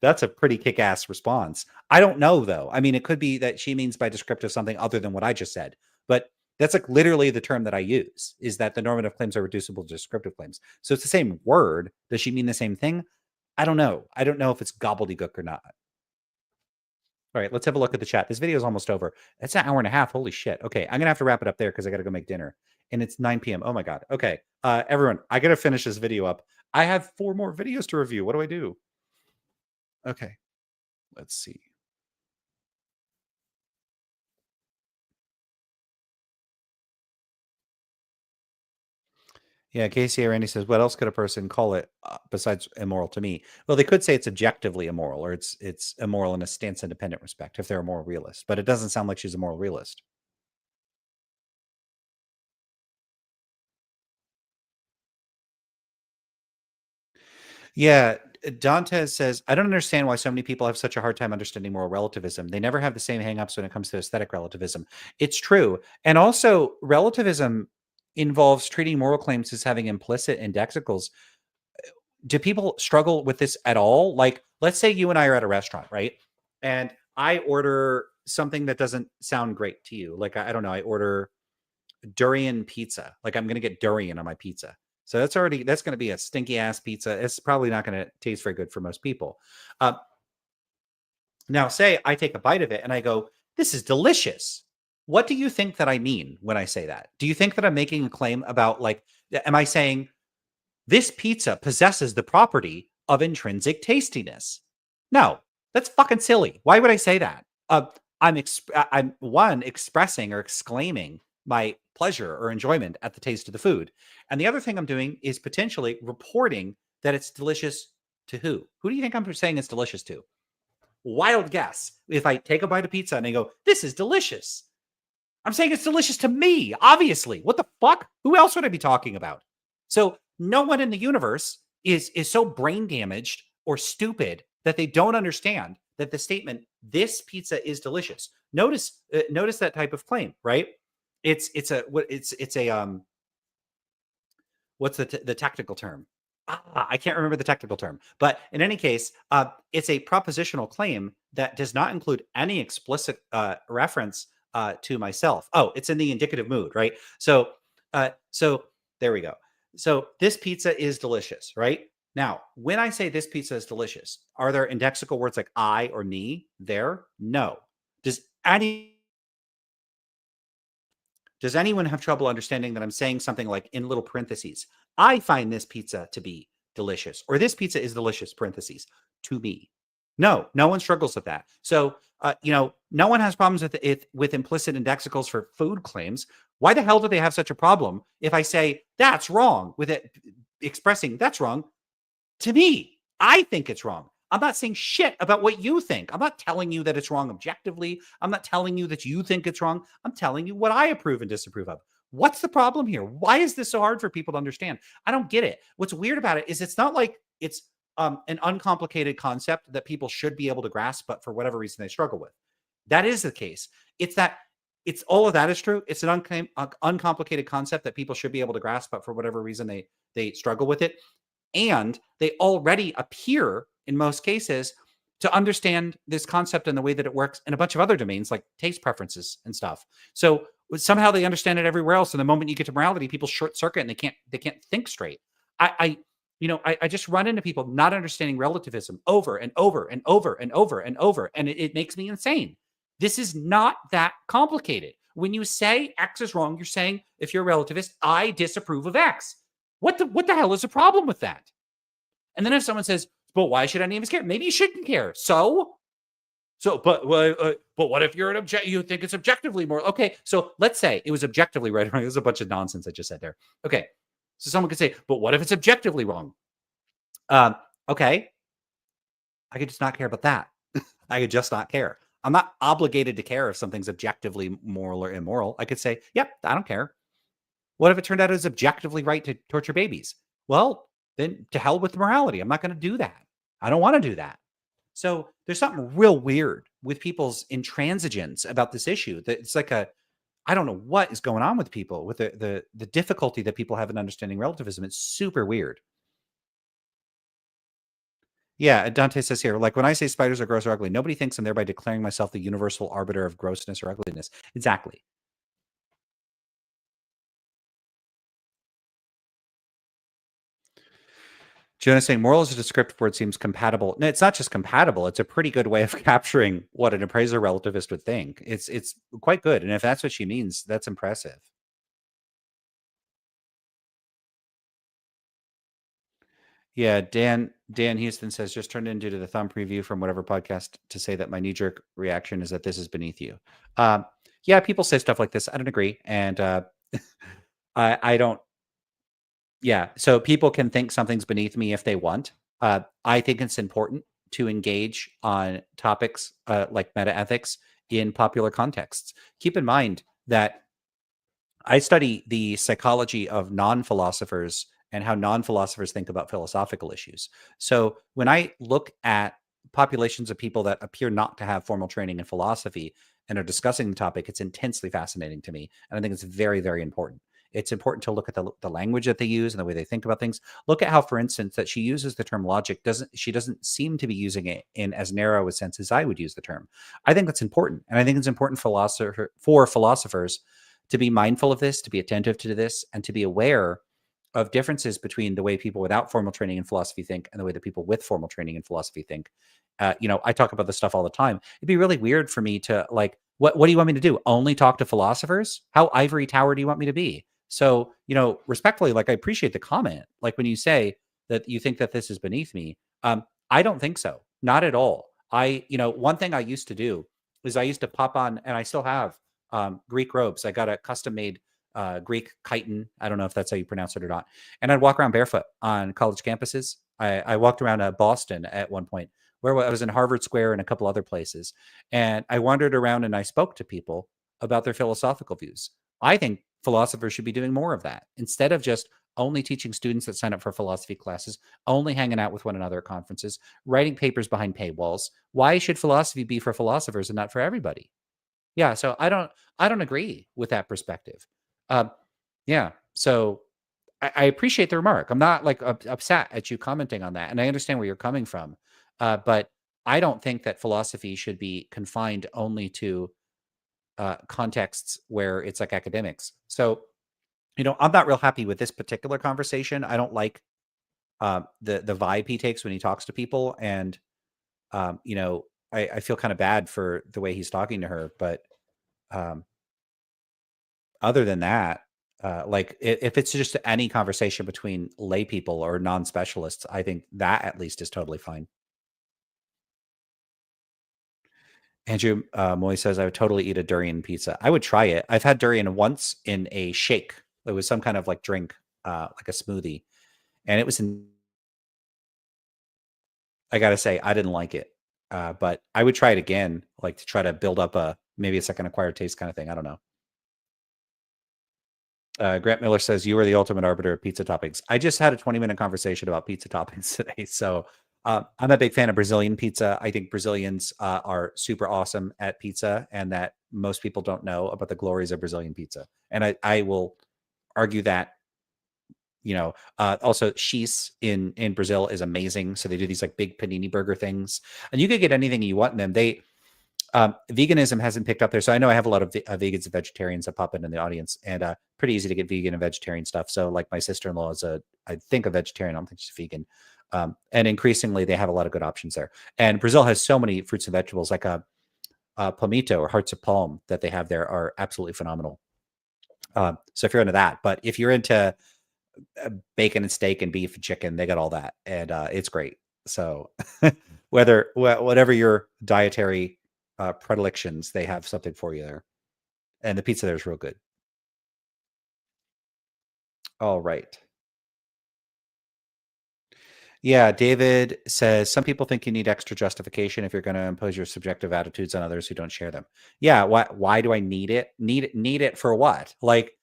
that's a pretty kick-ass response. I don't know, though. I mean, it could be that she means by descriptive something other than what I just said. But that's like literally the term that I use, is that the normative claims are reducible to descriptive claims. So it's the same word. Does she mean the same thing? I don't know. I don't know if it's gobbledygook or not. All right, let's have a look at the chat. This video is almost over. It's an hour and a half. Holy shit. Okay, I'm going to have to wrap it up there because I got to go make dinner. And it's 9 p.m. Oh, my God. Okay, everyone, I got to finish this video up. I have 4 more videos to review. What do I do? Okay, let's see. Yeah, Casey Randy says, what else could a person call it besides immoral to me? Well, they could say it's objectively immoral, or it's immoral in a stance-independent respect if they're a moral realist. But it doesn't sound like she's a moral realist. Yeah, Dantes says, I don't understand why so many people have such a hard time understanding moral relativism. They never have the same hangups when it comes to aesthetic relativism. It's true. And also, relativism involves treating moral claims as having implicit indexicals. Do people struggle with this at all? Like, let's say you and I are at a restaurant, right? And I order something that doesn't sound great to you. Like, I don't know, I order durian pizza. Like, I'm going to get durian on my pizza. So that's going to be a stinky ass pizza. It's probably not going to taste very good for most people. Now, say I take a bite of it and I go, this is delicious. What do you think that I mean when I say that? Do you think that I'm making a claim about, like, am I saying this pizza possesses the property of intrinsic tastiness? No, that's fucking silly. Why would I say that? I'm expressing or exclaiming my pleasure or enjoyment at the taste of the food. And the other thing I'm doing is potentially reporting that it's delicious to who? Who do you think I'm saying it's delicious to? Wild guess. If I take a bite of pizza and I go, this is delicious, I'm saying it's delicious to me, obviously. What the fuck? Who else would I be talking about? So no one in the universe is so brain damaged or stupid that they don't understand that the statement, this pizza is delicious. Notice that type of claim, right? It's a what's the technical term? I can't remember the technical term, but in any case, it's a propositional claim that does not include any explicit reference to myself. Oh, it's in the indicative mood, right? So there we go. So this pizza is delicious, right? Now, when I say this pizza is delicious, are there indexical words like I or me there? No. Does anyone have trouble understanding that I'm saying something like, in little parentheses, I find this pizza to be delicious, or this pizza is delicious, parentheses, to me? No one struggles with that. So, no one has problems with implicit indexicals for food claims. Why the hell do they have such a problem if I say that's wrong with it expressing that's wrong to me? I think it's wrong. I'm not saying shit about what you think. I'm not telling you that it's wrong objectively. I'm not telling you that you think it's wrong. I'm telling you what I approve and disapprove of. What's the problem here? Why is this so hard for people to understand? I don't get it. What's weird about it is it's not like it's an uncomplicated concept that people should be able to grasp, but for whatever reason they struggle with. That is the case. It's that it's all of that is true. It's an uncomplicated concept that people should be able to grasp, but for whatever reason they struggle with it. And they already appear in most cases to understand this concept and the way that it works in a bunch of other domains like taste preferences and stuff. So somehow they understand it everywhere else. And the moment you get to morality, people short circuit and they can't think straight. I just run into people not understanding relativism over and over and over and over and over. And it makes me insane. This is not that complicated. When you say X is wrong, you're saying, if you're a relativist, I disapprove of X. What the hell is the problem with that? And then if someone says, but why should any of us care? Maybe you shouldn't care. But what if you're you think it's objectively more? Okay, so let's say it was objectively right or wrong. There's a bunch of nonsense I just said there. Okay, so someone could say, but what if it's objectively wrong? Okay, I could just not care about that. I could just not care. I'm not obligated to care if something's objectively moral or immoral. I could say, yep, I don't care. What if it turned out it was objectively right to torture babies? Well, then to hell with morality. I'm not going to do that. I don't want to do that. So there's something real weird with people's intransigence about this issue. That it's like I don't know what is going on with people, with the difficulty that people have in understanding relativism. It's super weird. Yeah, Dante says here, like when I say spiders are gross or ugly, nobody thinks I'm thereby declaring myself the universal arbiter of grossness or ugliness. Exactly. Jonah's saying moral is a descriptive word, seems compatible. No, it's not just compatible. It's a pretty good way of capturing what an appraiser relativist would think. It's quite good. And if that's what she means, that's impressive. Yeah, Dan Houston says, just turned in due to the thumb preview from whatever podcast to say that my knee-jerk reaction is that this is beneath you. Yeah, people say stuff like this. I don't agree. And I don't. Yeah, so people can think something's beneath me if they want. I think it's important to engage on topics like metaethics in popular contexts. Keep in mind that I study the psychology of non-philosophers and how non-philosophers think about philosophical issues. So when I look at populations of people that appear not to have formal training in philosophy and are discussing the topic, it's intensely fascinating to me. And I think it's very, very important. It's important to look at the language that they use and the way they think about things. Look at how, for instance, that she uses the term logic. She doesn't seem to be using it in as narrow a sense as I would use the term. I think that's important. And I think it's important for philosophers to be mindful of this, to be attentive to this, and to be aware of differences between the way people without formal training in philosophy think and the way that people with formal training in philosophy think. I talk about this stuff all the time. It'd be really weird for me to what do you want me to do? Only talk to philosophers? How ivory tower do you want me to be? So, respectfully, I appreciate the comment. Like when you say that you think that this is beneath me, I don't think so. Not at all. One thing I used to do is I used to pop on, and I still have Greek robes. I got a custom made Greek chiton. I don't know if that's how you pronounce it or not. And I'd walk around barefoot on college campuses. I walked around Boston at one point, where I was in Harvard Square and a couple other places. And I wandered around and I spoke to people about their philosophical views. I think philosophers should be doing more of that instead of just only teaching students that sign up for philosophy classes, only hanging out with one another at conferences, writing papers behind paywalls. Why should philosophy be for philosophers and not for everybody? Yeah, so I don't agree with that perspective. Yeah, so I appreciate the remark. I'm not upset at you commenting on that, and I understand where you're coming from. But I don't think that philosophy should be confined only to contexts where it's like academics. So, I'm not real happy with this particular conversation. I don't like the vibe he takes when he talks to people, and I feel kind of bad for the way he's talking to her. But other than that, if it's just any conversation between lay people or non-specialists, I think that at least is totally fine. Andrew Moy says, I would totally eat a durian pizza. I would try it. I've had durian once in a shake. It was some kind of drink, like a smoothie. And it was I got to say, I didn't like it. But I would try it again, to try to build up maybe a second acquired taste kind of thing. I don't know. Grant Miller says, you are the ultimate arbiter of pizza toppings. I just had a 20-minute conversation about pizza toppings today. So I'm a big fan of Brazilian pizza. I think Brazilians are super awesome at pizza, and that most people don't know about the glories of Brazilian pizza. And I will argue that, also cheese in Brazil is amazing. So they do these like big panini burger things, and you could get anything you want in them. Veganism hasn't picked up there. So I know I have a lot of vegans and vegetarians that pop in the audience, and pretty easy to get vegan and vegetarian stuff. So like my sister-in-law is I think a vegetarian. I don't think she's vegan. And increasingly they have a lot of good options there. And Brazil has so many fruits and vegetables, like palmito or hearts of palm that they have there are absolutely phenomenal. So if you're into that, but if you're into bacon and steak and beef and chicken, they got all that, and it's great. So whatever your dietary predilections, they have something for you there, and the pizza there is real good. All right. Yeah, David says some people think you need extra justification if you're going to impose your subjective attitudes on others who don't share them. Yeah, why do I need it? Need it for what? Like,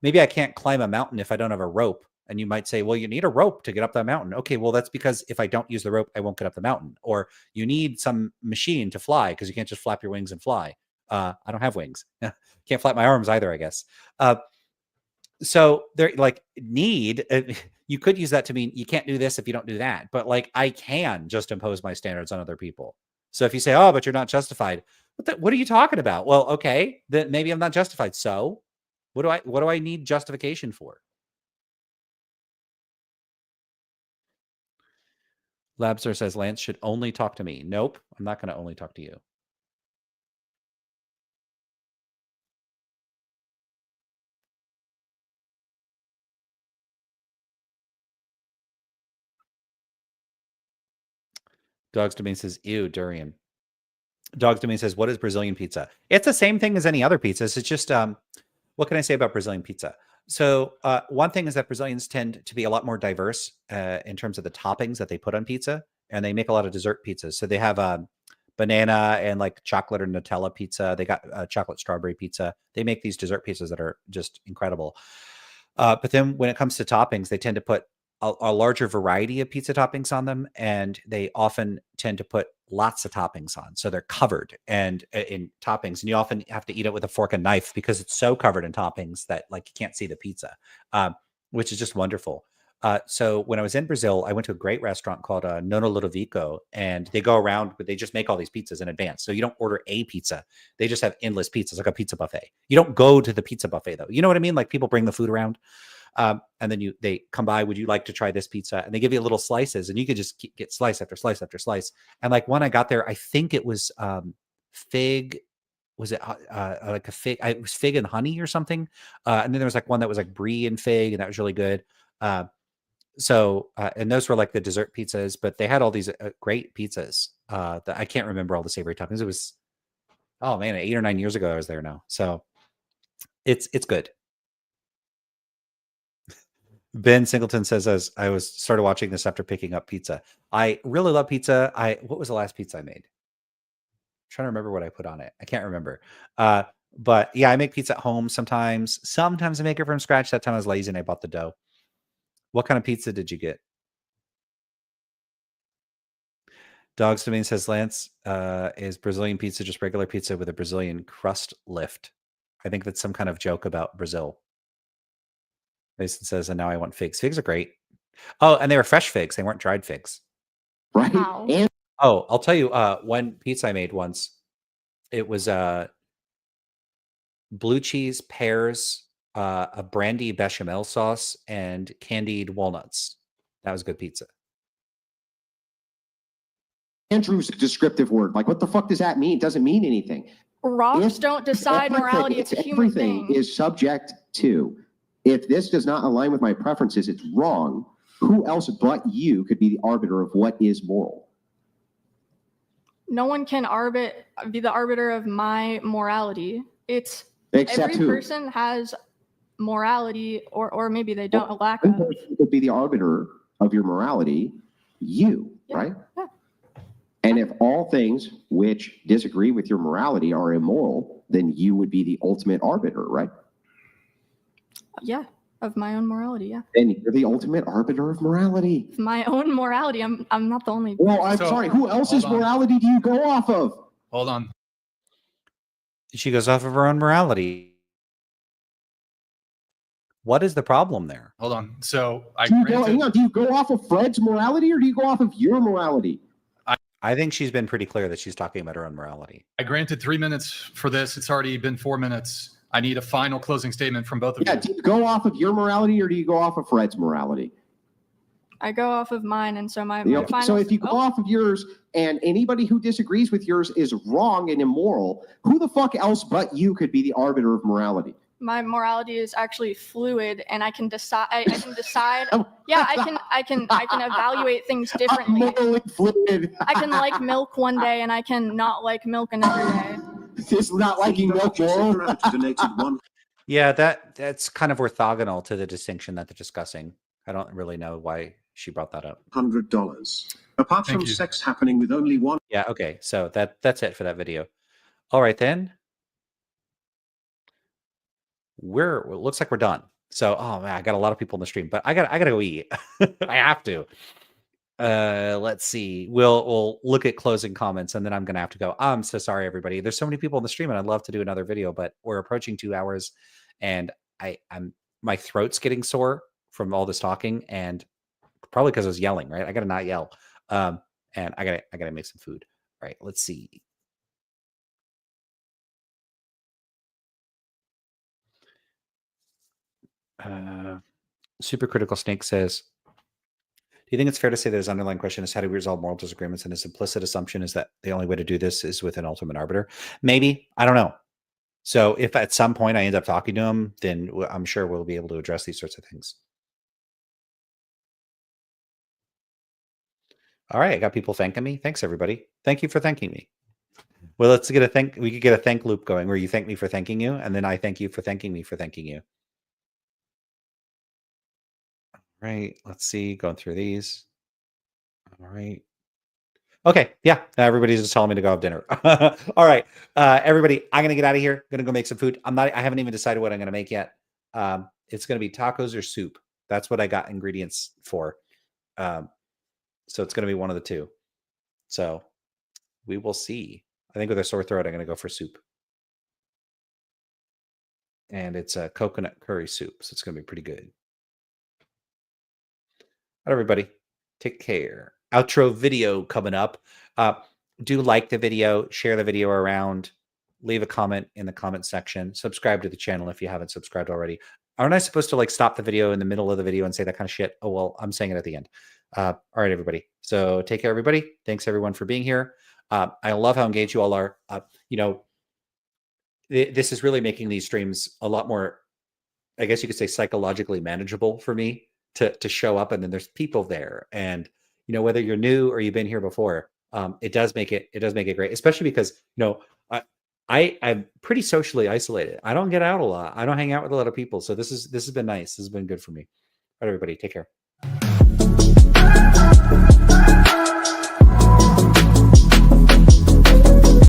maybe I can't climb a mountain if I don't have a rope. And you might say, well, you need a rope to get up that mountain. Okay, well, that's because if I don't use the rope, I won't get up the mountain. Or you need some machine to fly because you can't just flap your wings and fly. I don't have wings. Can't flap my arms either, I guess. So they're like you could use that to mean you can't do this if you don't do that. But like I can just impose my standards on other people. So if you say, oh, but you're not justified, what are you talking about? Well, okay, then maybe I'm not justified. So what do I need justification for? Labster says Lance should only talk to me. Nope, I'm not going to only talk to you. Dogs Domain says, ew, durian. Dogs Domain says, what is Brazilian pizza? It's the same thing as any other pizzas. It's just, what can I say about Brazilian pizza? So one thing is that Brazilians tend to be a lot more diverse in terms of the toppings that they put on pizza, and they make a lot of dessert pizzas. So they have banana and like chocolate or Nutella pizza. They got chocolate strawberry pizza. They make these dessert pizzas that are just incredible. But then when it comes to toppings, they tend to put a larger variety of pizza toppings on them, and they often tend to put lots of toppings on. So they're covered and in toppings, and you often have to eat it with a fork and knife because it's so covered in toppings that like you can't see the pizza, which is just wonderful. So when I was in Brazil, I went to a great restaurant called Nono Ludovico, and they go around, but they just make all these pizzas in advance. So you don't order a pizza. They just have endless pizzas, like a pizza buffet. You don't go to the pizza buffet though. You know what I mean? Like people bring the food around. And then they come by, would you like to try this pizza? And they give you little slices, and you could just get slice after slice after slice. And like when I got there, I think it was fig. Was it like a fig? It was fig and honey or something. And then there was like one that was like brie and fig, and that was really good. And those were like the dessert pizzas, but they had all these great pizzas that I can't remember all the savory toppings. It was, oh man, 8 or 9 years ago I was there now. So it's good. Ben Singleton says, as I started watching this after picking up pizza. I really love pizza. What was the last pizza I made? I'm trying to remember what I put on it. I can't remember. But yeah, I make pizza at home sometimes. Sometimes I make it from scratch. That time I was lazy and I bought the dough. What kind of pizza did you get? Dogs Domain says, Lance, is Brazilian pizza just regular pizza with a Brazilian crust lift? I think that's some kind of joke about Brazil. Mason says, and now I want figs. Figs are great. Oh, and they were fresh figs. They weren't dried figs. Right. Wow. And Oh, I'll tell you one pizza I made once. It was blue cheese, pears, a brandy bechamel sauce, and candied walnuts. That was good pizza. Andrew's a descriptive word. Like, what the fuck does that mean? It doesn't mean anything. Rocks don't decide morality. It's a human everything thing. Is subject to. If this does not align with my preferences, it's wrong. Who else but you could be the arbiter of what is moral? No one can be the arbiter of my morality. It's Except every who? person has morality, or maybe they don't. A lack One of. person could be the arbiter of your morality. You, Yeah, right? yeah. And if all things which disagree with your morality are immoral, then you would be the ultimate arbiter, right? Yeah, of my own morality. Yeah, And you're the ultimate arbiter of morality. my own morality. I'm not the only. Well, I'm So, sorry. Who else's hold on. morality do you go off of? Hold on. She goes off of her own morality. What is the problem there? Hold on. So I do granted, you go off of Fred's morality or do you go off of your morality? I think she's been pretty clear that she's talking about her own morality. I granted 3 minutes for this. It's already been 4 minutes. I need a final closing statement from both of you. Yeah, do you go off of your morality or do you go off of Fred's morality? I go off of mine, and so my final. So if you go off of yours and anybody who disagrees with yours is wrong and immoral, who the fuck else but you could be the arbiter of morality? My morality is actually fluid, and I can decide. I can decide. Yeah, I can evaluate things differently. Morally fluid. I can like milk one day, and I can not like milk another day. It's not liking milk moral. Yeah, that's kind of orthogonal to the distinction that they're discussing. I don't really know why she brought that up. $100. Apart Thank from you. sex happening with only one. Yeah, okay. So that's it for that video. All right then. It looks like we're done. So, oh man, I got a lot of people in the stream, but I gotta go eat. I have to. Let's see. We'll look at closing comments and then I'm gonna have to go. I'm so sorry, everybody. There's so many people in the stream and I'd love to do another video, but we're approaching 2 hours and my throat's getting sore from all this talking and probably because I was yelling, right? I gotta not yell. And I gotta make some food. All right, let's see. Supercritical Snake says, do you think it's fair to say that his underlying question is how do we resolve moral disagreements, and his implicit assumption is that the only way to do this is with an ultimate arbiter? Maybe. I don't know. So if at some point I end up talking to him, then I'm sure we'll be able to address these sorts of things. All right, I got people thanking me. Thanks, everybody. Thank you for thanking me. Well, let's get we could get a thank loop going where you thank me for thanking you, and then I thank you for thanking me for thanking you. All right, let's see. Going through these. All right. Okay, yeah. Everybody's just telling me to go have dinner. All right, everybody. I'm gonna get out of here. Gonna go make some food. I haven't even decided what I'm gonna make yet. It's gonna be tacos or soup. That's what I got ingredients for. So it's gonna be one of the two. So we will see. I think with a sore throat, I'm gonna go for soup. And it's a coconut curry soup, so it's gonna be pretty good. All right, everybody. Take care. Outro video coming up. Do like the video, share the video around, leave a comment in the comment section, subscribe to the channel if you haven't subscribed already. Aren't I supposed to like stop the video in the middle of the video and say that kind of shit? Oh, well, I'm saying it at the end. All right, everybody. So take care, everybody. Thanks everyone for being here. I love how engaged you all are. This is really making these streams a lot more, I guess you could say, psychologically manageable for me to show up, and then there's people there, and whether you're new or you've been here before, it does make it great, especially because I'm pretty socially isolated. I don't get out a lot. I don't hang out with a lot of people, so this has been nice. This has been good for me. All right, everybody, take care.